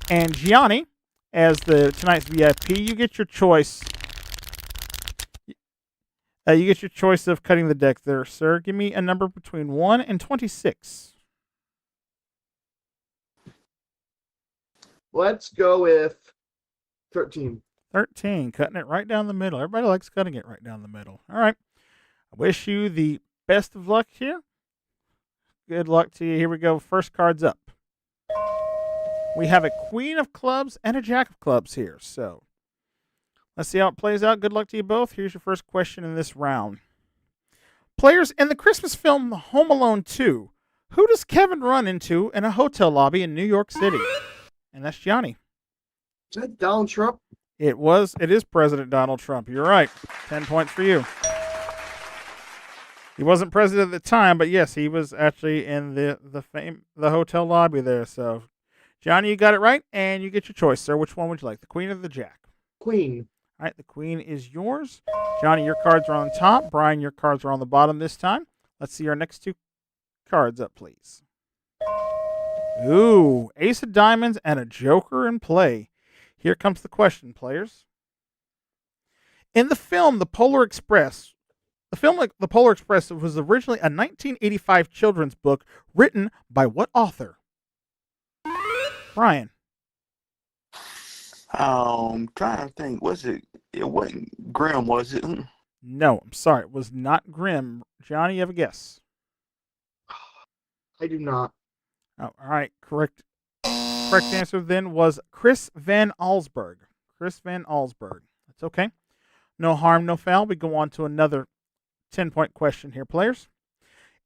Speaker 1: And Gianni, as tonight's VIP, you get your choice. You get your choice of cutting the deck there, sir. Give me a number between 1 and 26.
Speaker 4: Let's go with 13.
Speaker 1: 13, cutting it right down the middle. Everybody likes cutting it right down the middle. All right. I wish you the best of luck here. Good luck to you. Here we go. First card's up. We have a Queen of Clubs and a Jack of Clubs here, so let's see how it plays out. Good luck to you both. Here's your first question in this round. Players, in the Christmas film Home Alone 2, who does Kevin run into in a hotel lobby in New York City? And that's Gianni.
Speaker 4: Is that Donald Trump?
Speaker 1: It is President Donald Trump. You're right. 10 points for you. He wasn't president at the time, but yes, he was actually in the hotel lobby there. So, Johnny, you got it right, and you get your choice, sir. Which one would you like, the Queen or the Jack?
Speaker 4: Queen.
Speaker 1: All right, the Queen is yours. Johnny, your cards are on top. Brian, your cards are on the bottom this time. Let's see our next 2 cards up, please. Ooh, Ace of Diamonds and a Joker in play. Here comes the question, players. In the film The Polar Express, was originally a 1985 children's book written by what author? Brian.
Speaker 7: Trying to think. It wasn't Grimm, was it?
Speaker 1: No, I'm sorry. It was not Grimm. Johnny, you have a guess?
Speaker 4: I do not.
Speaker 1: Oh, all right. Correct answer then was Chris Van Allsburg. Chris Van Allsburg. That's okay. No harm, no foul. We go on to another 10-point question here, players.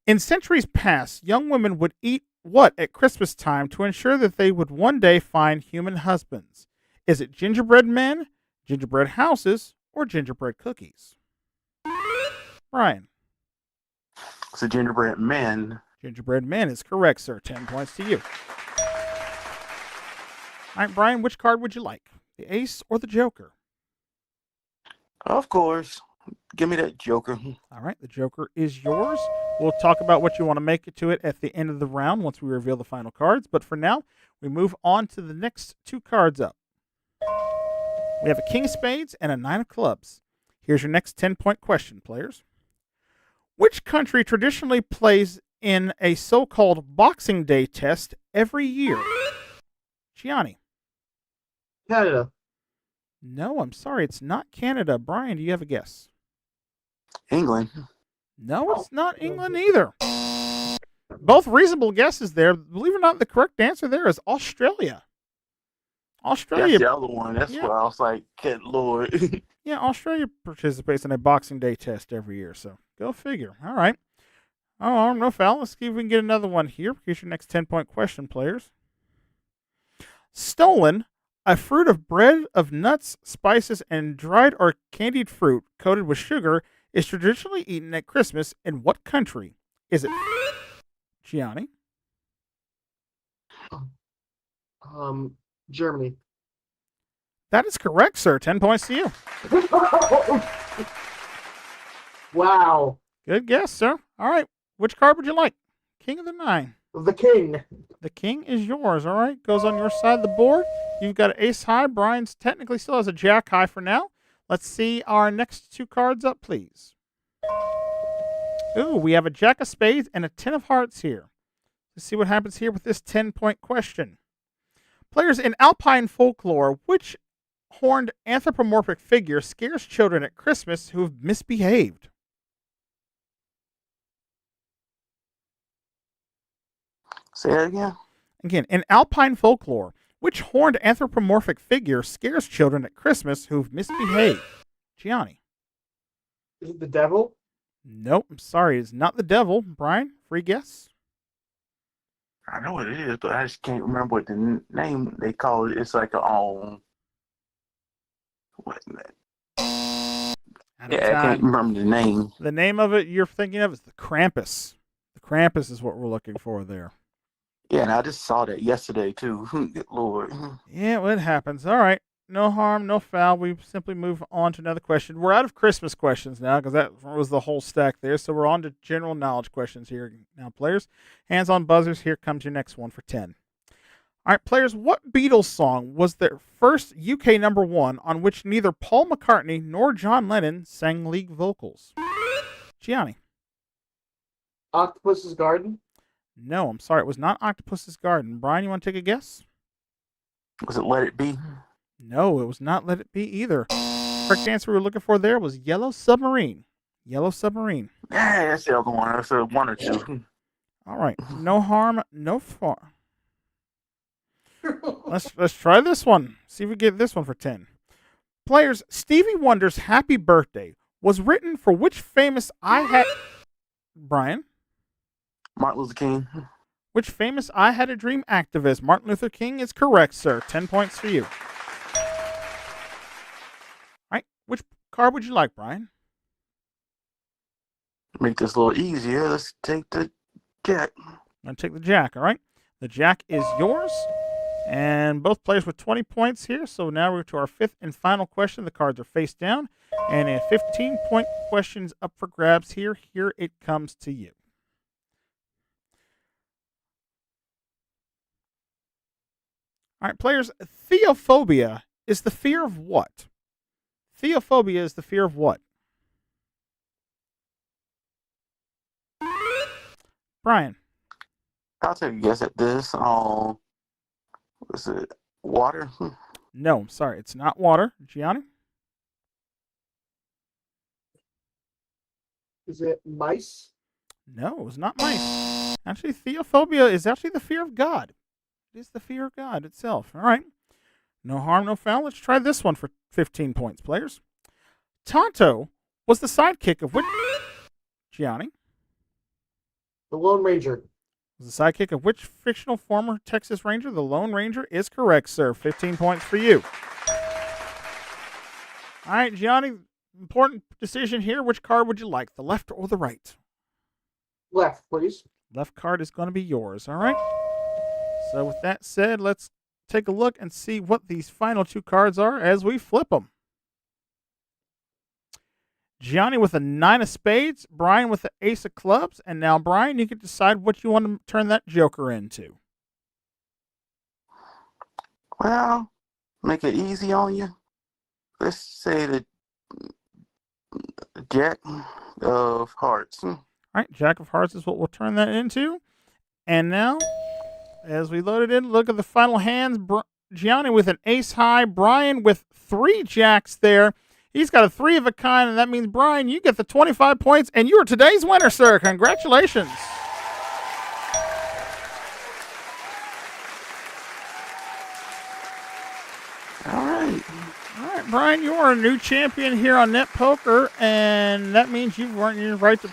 Speaker 1: In centuries past, young women would eat what at Christmas time to ensure that they would one day find human husbands? Is it gingerbread men, gingerbread houses, or gingerbread cookies? Brian.
Speaker 7: It's a gingerbread man.
Speaker 1: Gingerbread men is correct, sir. 10 points to you. All right, Brian, which card would you like? The ace or the joker?
Speaker 7: Of course. Give me that joker.
Speaker 1: All right, the joker is yours. We'll talk about what you want to make it to it at the end of the round once we reveal the final cards. But for now, we move on to the next 2 cards up. We have a King of Spades and a 9 of Clubs. Here's your next 10-point question, players. Which country traditionally plays in a so-called Boxing Day test every year? Gianni.
Speaker 4: Canada.
Speaker 1: No, I'm sorry. It's not Canada. Brian, do you have a guess?
Speaker 7: England.
Speaker 1: No, it's not England either. Both reasonable guesses there. Believe it or not, the correct answer there is Australia. Australia.
Speaker 7: That's the other one. That's
Speaker 1: Yeah.
Speaker 7: why I was like, good Lord.
Speaker 1: Yeah, Australia participates in a Boxing Day test every year, so go figure. All right. Oh, no foul. Let's see if we can get another one here. Here's your next 10-point question, players. Stolen, a fruit of bread of nuts, spices, and dried or candied fruit coated with sugar, is traditionally eaten at Christmas in what country? Is it Gianni?
Speaker 4: Germany.
Speaker 1: That is correct, sir. 10 points to you.
Speaker 4: Wow.
Speaker 1: Good guess, sir. All right. Which card would you like? King of the 9.
Speaker 4: The king.
Speaker 1: The king is yours, all right? Goes on your side of the board. You've got an ace high. Brian's technically still has a jack high for now. Let's see our next 2 cards up, please. Ooh, we have a jack of spades and a 10 of hearts here. Let's see what happens here with this 10-point question. Players, in Alpine folklore, which horned anthropomorphic figure scares children at Christmas who have misbehaved?
Speaker 7: Say that again.
Speaker 1: Again, in Alpine folklore, which horned anthropomorphic figure scares children at Christmas who've misbehaved? Gianni.
Speaker 4: Is it the devil?
Speaker 1: Nope, I'm sorry. It's not the devil. Brian, free guess?
Speaker 7: I know what it is, but I just can't remember what the name they call it. It's like what? I can't remember the name.
Speaker 1: The name of it you're thinking of is the Krampus. The Krampus is what we're looking for there.
Speaker 7: Yeah, and I just saw that yesterday too. Good Lord.
Speaker 1: Yeah, well, it happens. All right. No harm, no foul. We simply move on to another question. We're out of Christmas questions now because that was the whole stack there. So we're on to general knowledge questions here now, players. Hands on buzzers. Here comes your next one for 10. All right, players, what Beatles song was their first UK #1 on which neither Paul McCartney nor John Lennon sang lead vocals? Gianni.
Speaker 4: Octopus's Garden?
Speaker 1: No, I'm sorry. It was not Octopus's Garden. Brian, you want to take a guess?
Speaker 7: Was it Let It Be?
Speaker 1: No, it was not Let It Be either. Correct answer we were looking for there was Yellow Submarine. Yellow Submarine.
Speaker 7: Yeah, that's the other one. That's a 1 or 2.
Speaker 1: All right. No harm, no far. Let's try this one. See if we get this one for 10. Players, Stevie Wonder's Happy Birthday was written for which famous I Had... Brian?
Speaker 7: Martin Luther King.
Speaker 1: Which famous I Had a Dream activist? Martin Luther King is correct, sir. 10 points for you. All right. Which card would you like, Brian?
Speaker 7: Make this a little easier. Let's take the jack.
Speaker 1: I'm going to take the jack, all right? The jack is yours. And both players with 20 points here. So now we're to our 5th and final question. The cards are face down. And a 15-point question's up for grabs here. Here it comes to you. All right, players, theophobia is the fear of what? Theophobia is the fear of what? Brian.
Speaker 7: I'll take a guess at this. Was it water?
Speaker 1: No, I'm sorry. It's not water. Gianni?
Speaker 4: Is it mice?
Speaker 1: No, it was not mice. Actually, theophobia is actually the fear of God. It is the fear of God itself. All right. No harm, no foul. Let's try this one for 15 points, players. Tonto was the sidekick of which... Gianni?
Speaker 4: The Lone Ranger.
Speaker 1: Was the sidekick of which fictional former Texas Ranger? The Lone Ranger is correct, sir. 15 points for you. All right, Gianni, important decision here. Which card would you like, the left or the right?
Speaker 4: Left, please.
Speaker 1: Left card is going to be yours, all right? So with that said, let's take a look and see what these final 2 cards are as we flip them. Gianni with a 9 of spades, Brian with the ace of clubs, and now, Brian, you can decide what you want to turn that joker into.
Speaker 7: Well, make it easy on you. Let's say the jack of hearts.
Speaker 1: All right, jack of hearts is what we'll turn that into. And now, as we load it in, look at the final hands. Gianni with an ace high, Brian with 3 jacks there. He's got a 3 of a kind, and that means, Brian, you get the 25 points, and you are today's winner, sir. Congratulations. Brian, you are a new champion here on Net Poker, and that means you've earned your right to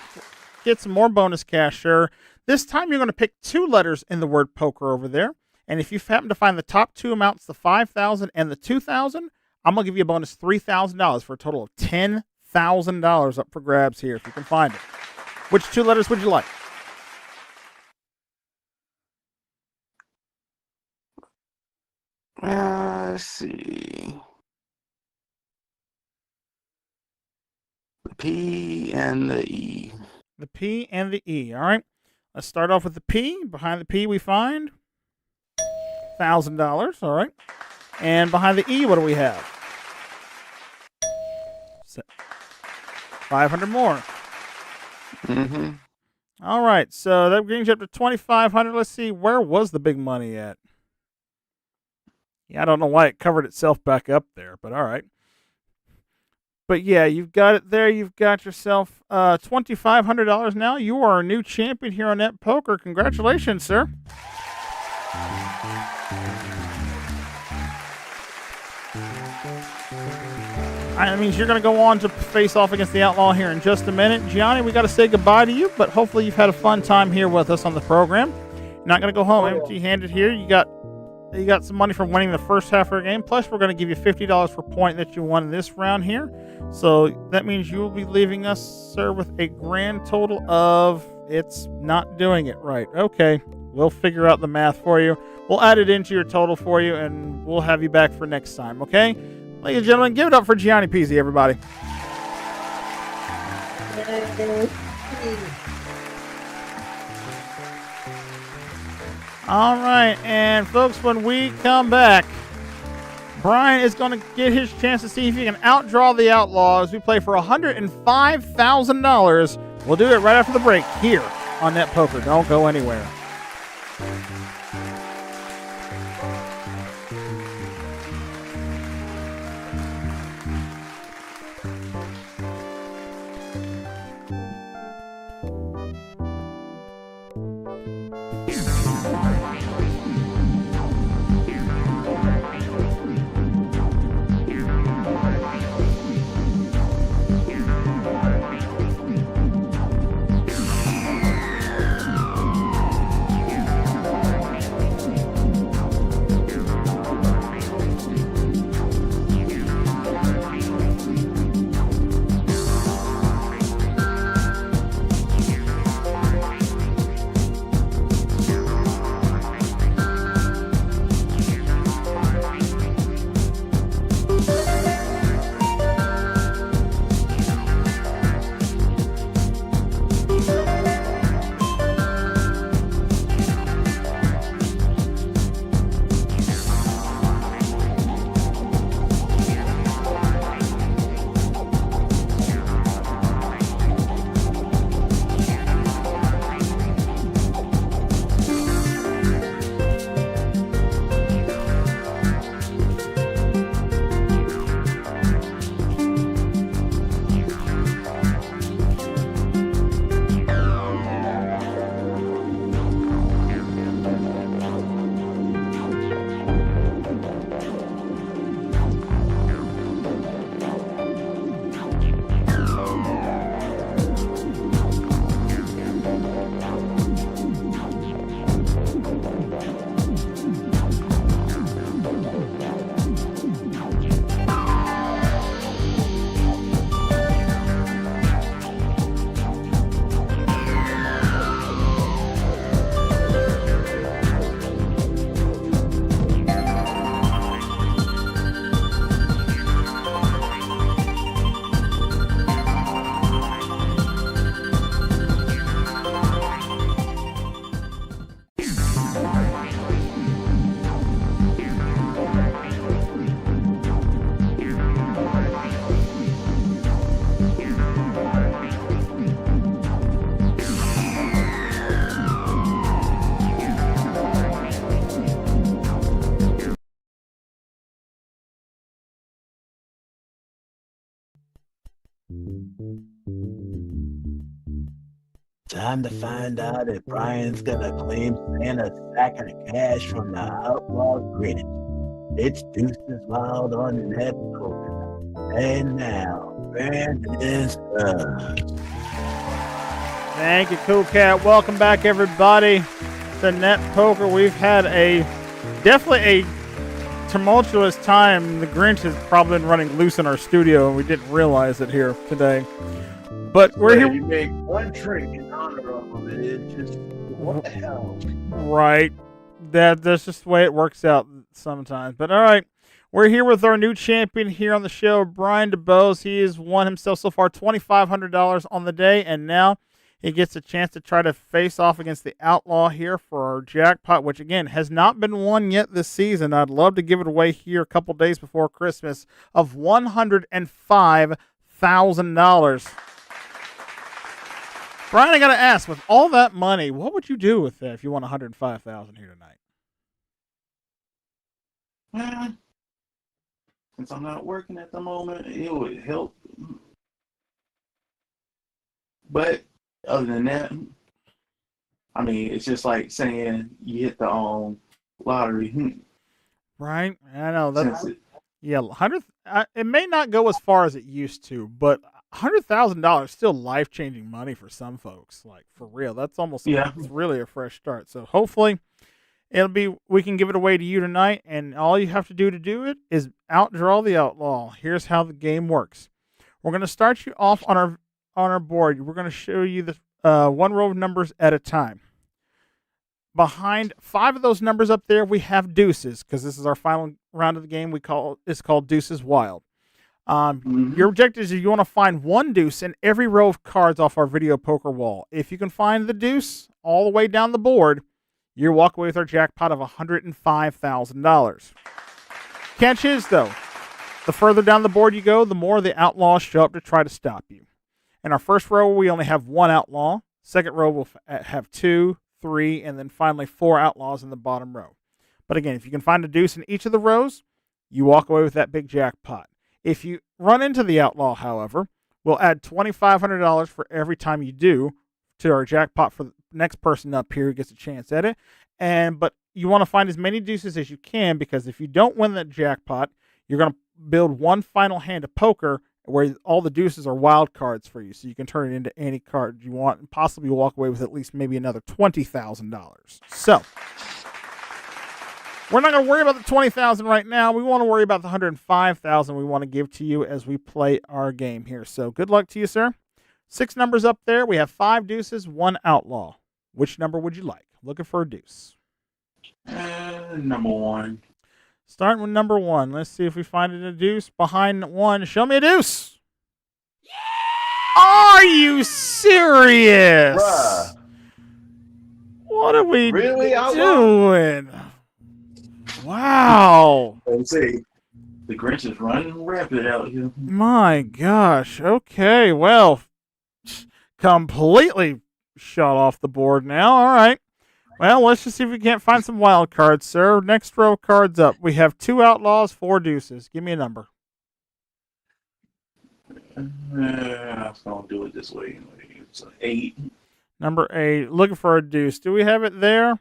Speaker 1: get some more bonus cash, sir. This time you're going to pick 2 letters in the word poker over there, and if you happen to find the top 2 amounts, the $5,000 and the $2,000, I'm going to give you a bonus $3,000 for a total of $10,000 up for grabs here if you can find it. Which 2 letters would you like?
Speaker 7: Let's see. The P and the E.
Speaker 1: The P and the E. All right. Let's start off with the P. Behind the P, we find $1,000. All right. And behind the E, what do we have? 500 more.
Speaker 7: Mm-hmm.
Speaker 1: All right. So that brings you up to 2,500. Let's see. Where was the big money at? Yeah, I don't know why it covered itself back up there, but all right. But yeah, you've got it there. You've got yourself $2,500 now. You are a new champion here on Net Poker. Congratulations, sir. That means you're going to go on to face off against the Outlaw here in just a minute. Gianni, we got to say goodbye to you, but hopefully you've had a fun time here with us on the program. You're not going to go home empty-handed here. You got some money from winning the first half of the game. Plus, we're going to give you $50 per point that you won in this round here. So that means you will be leaving us, sir, with a grand total of... It's not doing it right. Okay, we'll figure out the math for you. We'll add it into your total for you, and we'll have you back for next time, okay? Ladies and gentlemen, give it up for Gianni Peasy, everybody. All right, and folks, when we come back, Brian is going to get his chance to see if he can outdraw the Outlaw as we play for $105,000. We'll do it right after the break here on Net Poker. Don't go anywhere.
Speaker 2: Time to find out if Brian's gonna claim Santa's sack of cash from the Outlaw grid. It's Deuces Wild on Net Poker. And now, Brandon is up.
Speaker 1: Thank you, Cool Cat. Welcome back, everybody, to Net Poker. We've had definitely a tumultuous time. The Grinch has probably been running loose in our studio, and we didn't realize it here today. But we're here.
Speaker 3: You make one drink in honor of him, and it just, what the hell?
Speaker 1: Right. That's just the way it works out sometimes. But all right. We're here with our new champion here on the show, Brian DeBose. He has won himself so far $2,500 on the day, and now he gets a chance to try to face off against the Outlaw here for our jackpot, which, again, has not been won yet this season. I'd love to give it away here a couple days before Christmas of $105,000. Brian, I got to ask, with all that money, what would you do with it if you won $105,000 here tonight?
Speaker 7: Since I'm not working at the moment, it would help. But other than that, I mean, it's just like saying you hit the lottery.
Speaker 1: Right? I know. Yeah, 100. It may not go as far as it used to, but $100,000 is still life-changing money for some folks. Like, for real. That's almost it's really a fresh start. So hopefully we can give it away to you tonight, and all you have to do it is outdraw the Outlaw. Here's how the game works. We're going to start you off on our board. We're going to show you the one row of numbers at a time. Behind 5 of those numbers up there, we have deuces, because this is our final round of the game. It's called Deuces Wild. Your objective is you want to find one deuce in every row of cards off our video poker wall. If you can find the deuce all the way down the board, you walk away with our jackpot of $105,000. Catch is, though, the further down the board you go, the more the outlaws show up to try to stop you. In our first row, we only have 1 outlaw. Second row, we'll have 2, 3, and then finally 4 outlaws in the bottom row. But again, if you can find a deuce in each of the rows, you walk away with that big jackpot. If you run into the outlaw, however, we'll add $2,500 for every time you do to our jackpot for the next person up here who gets a chance at it. But you want to find as many deuces as you can, because if you don't win that jackpot, you're going to build one final hand of poker where all the deuces are wild cards for you, so you can turn it into any card you want and possibly walk away with at least maybe another $20,000. So we're not going to worry about the $20,000 right now. We want to worry about the $105,000 we want to give to you as we play our game here. So good luck to you, sir. 6 numbers up there. We have 5 deuces, 1 outlaw. Which number would you like? Looking for a deuce.
Speaker 7: Number 1.
Speaker 1: Starting with number 1. Let's see if we find it a deuce. Behind 1, show me a deuce. Yeah! Are you serious?
Speaker 3: Bruh.
Speaker 1: What are we
Speaker 3: Really,
Speaker 1: doing? Wow.
Speaker 3: Let's see.
Speaker 7: The Grinch is running rapid out here.
Speaker 1: My gosh. Okay, well, completely shot off the board now. All right. Well, let's just see if we can't find some wild cards, sir. Next row of cards up. We have 2 outlaws, 4 deuces. Give me a number.
Speaker 7: I was going to do it this way. It's 8.
Speaker 1: Number 8. Looking for a deuce. Do we have it there?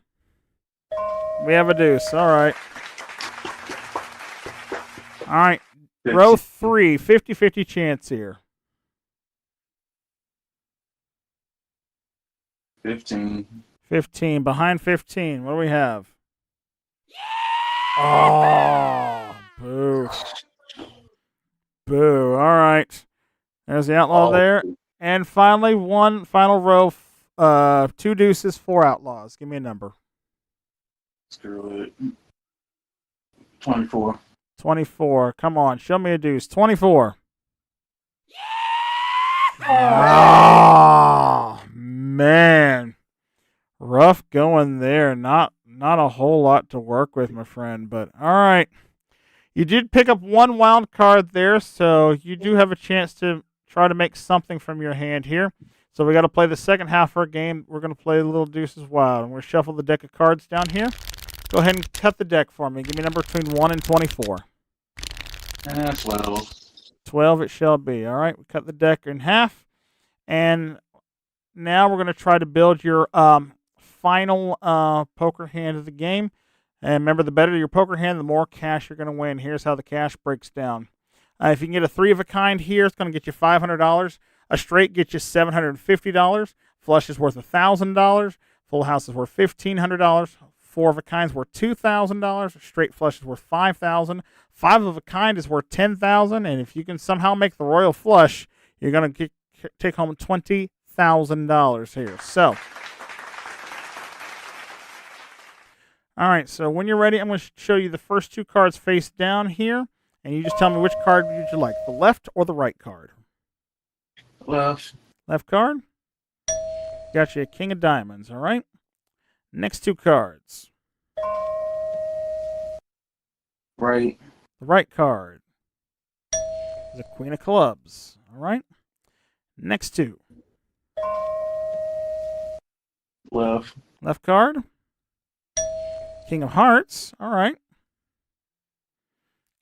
Speaker 1: We have a deuce. All right. All right.
Speaker 7: 15.
Speaker 1: Row 3. 50-50 chance here.
Speaker 7: 15.
Speaker 1: 15. Behind 15. What do we have? Oh, boo. Boo. All right. There's the outlaw there. And finally, one final row. 2 deuces, 4 outlaws. Give me a number.
Speaker 7: Screw it. 24.
Speaker 1: 24. Come on. Show me a deuce. 24. Oh, man. Rough going there. Not a whole lot to work with, my friend. But all right. You did pick up 1 wild card there, so you do have a chance to try to make something from your hand here. So we got to play the second half of our game. We're going to play Little Deuces Wild. I'm going to shuffle the deck of cards down here. Go ahead and cut the deck for me. Give me a number between 1 and 24.
Speaker 7: 12.
Speaker 1: 12 it shall be. All right, we cut the deck in half. And now we're going to try to build your final poker hand of the game. And remember, the better your poker hand, the more cash you're going to win. Here's how the cash breaks down. If you can get a 3 of a kind here, it's going to get you $500. A straight gets you $750. Flush is worth $1,000. Full house is worth $1,500. 4 of a kind is worth $2,000. Straight flush is worth $5,000. 5 of a kind is worth $10,000. And if you can somehow make the royal flush, you're going to take home $20,000 here. So, all right. So when you're ready, I'm going to show you the first 2 cards face down here, and you just tell me which card would you like, the left or the right card.
Speaker 7: Left.
Speaker 1: Left card. Got you a king of diamonds. All right. Next 2 cards.
Speaker 7: Right.
Speaker 1: The right card is a queen of clubs. All right. Next 2.
Speaker 7: Left.
Speaker 1: Left card. King of hearts. All right.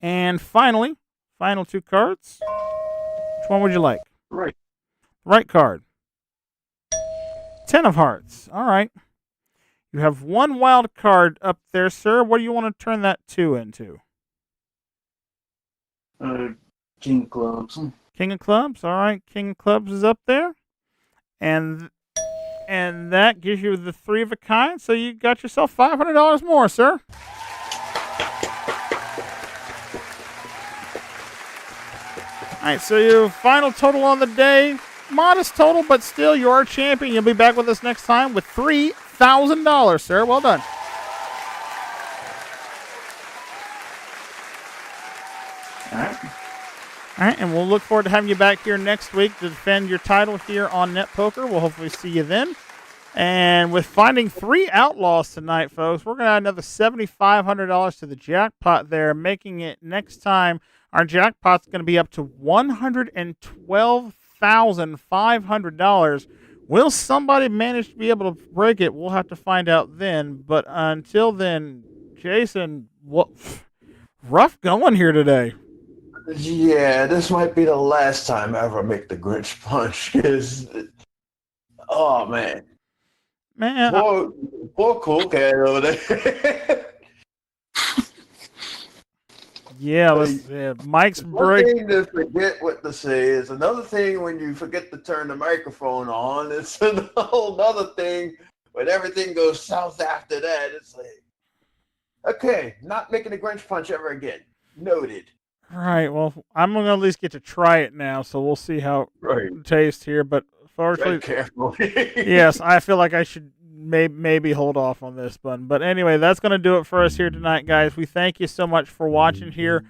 Speaker 1: And finally, final 2 cards. Which one would you like?
Speaker 7: Right.
Speaker 1: Right card. 10 of hearts. All right. You have 1 wild card up there, sir. What do you want to turn that 2 into?
Speaker 7: King of clubs.
Speaker 1: King of clubs. All right. King of clubs is up there. And that gives you the 3 of a kind. So you got yourself $500 more, sir. All right. So your final total on the day, modest total, but still you are a champion. You'll be back with us next time with $3,000, sir. Well done.
Speaker 7: All right.
Speaker 1: All right, and we'll look forward to having you back here next week to defend your title here on Net Poker. We'll hopefully see you then. And with finding 3 outlaws tonight, folks, we're going to add another $7,500 to the jackpot there, making it next time our jackpot's going to be up to $112,500. Will somebody manage to be able to break it? We'll have to find out then. But until then, Jason, what rough going here today.
Speaker 3: Yeah, this might be the last time I ever make the Grinch punch. Oh man, poor cool cat over there.
Speaker 1: Yeah, Mike's break.
Speaker 3: One thing to forget what to say is another thing when you forget to turn the microphone on. It's a whole other thing when everything goes south after that. It's like, okay, not making the Grinch punch ever again. Noted.
Speaker 1: Right. Well, I'm gonna at least get to try it now, so we'll see how it tastes here. But fortunately,
Speaker 3: carefully.
Speaker 1: yes, I feel like I should maybe hold off on this one. But anyway, that's gonna do it for us here tonight, guys. We thank you so much for watching here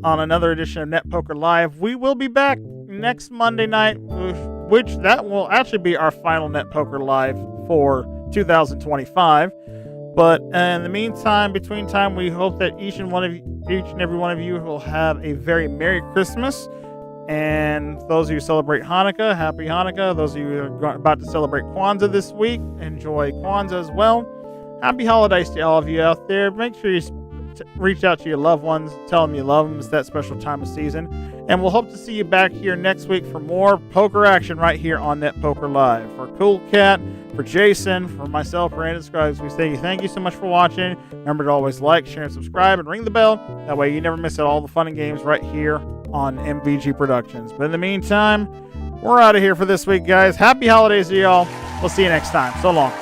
Speaker 1: on another edition of Net Poker Live. We will be back next Monday night, which that will actually be our final Net Poker Live for 2025. But in the meantime, between time, we hope that each and every one of you will have a very Merry Christmas. And those of you who celebrate Hanukkah, Happy Hanukkah. Those of you who are about to celebrate Kwanzaa this week, enjoy Kwanzaa as well. Happy holidays to all of you out there. Make sure you reach out to your loved ones. Tell them you love them. It's that special time of season. And we'll hope to see you back here next week for more poker action right here on Net Poker Live. For Cool Cat, for Jason, for myself, Brandon Scruggs, we say thank you so much for watching. Remember to always like, share, and subscribe, and ring the bell. That way you never miss out all the fun and games right here on MVG Productions. But in the meantime, we're out of here for this week, guys. Happy holidays to y'all. We'll see you next time. So long.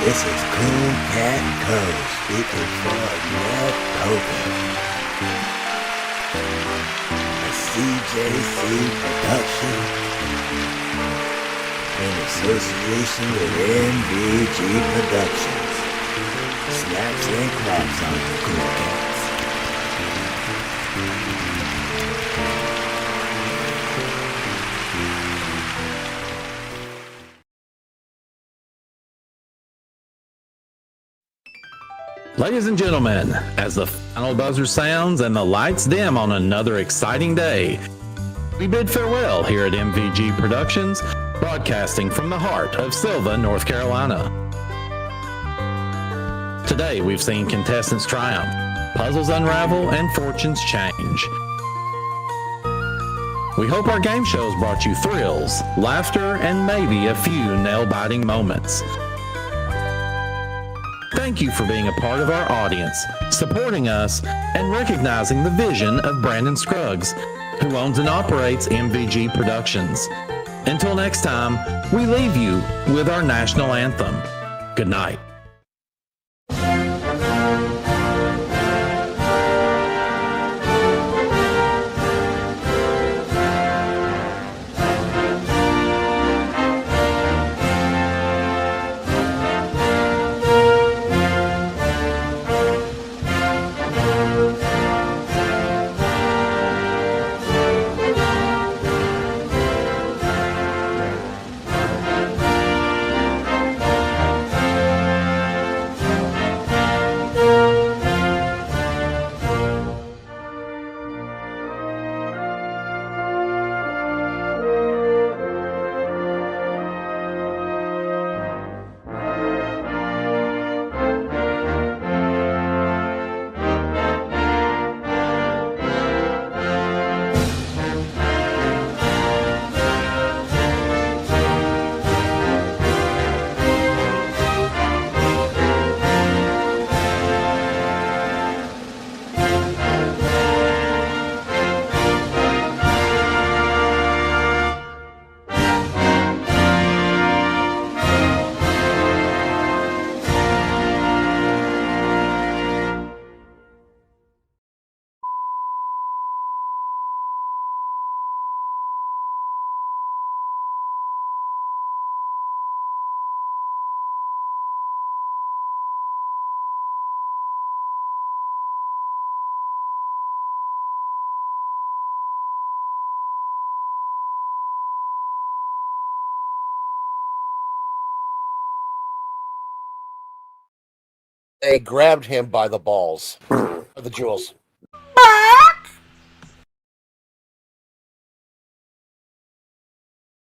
Speaker 2: This is Cool Cat Cove speaking for Net Poker. BJC production in association with MVG Productions. Snaps and claps on the cool cats.
Speaker 8: Ladies and gentlemen, as the final buzzer sounds and the lights dim on another exciting day, we bid farewell here at MVG Productions, broadcasting from the heart of Silva, North Carolina. Today, we've seen contestants triumph, puzzles unravel, and fortunes change. We hope our game shows brought you thrills, laughter, and maybe a few nail-biting moments. Thank you for being a part of our audience, supporting us, and recognizing the vision of Brandon Scruggs, who owns and operates MVG Productions. Until next time, we leave you with our national anthem. Good night.
Speaker 9: They grabbed him by the balls, or the jewels.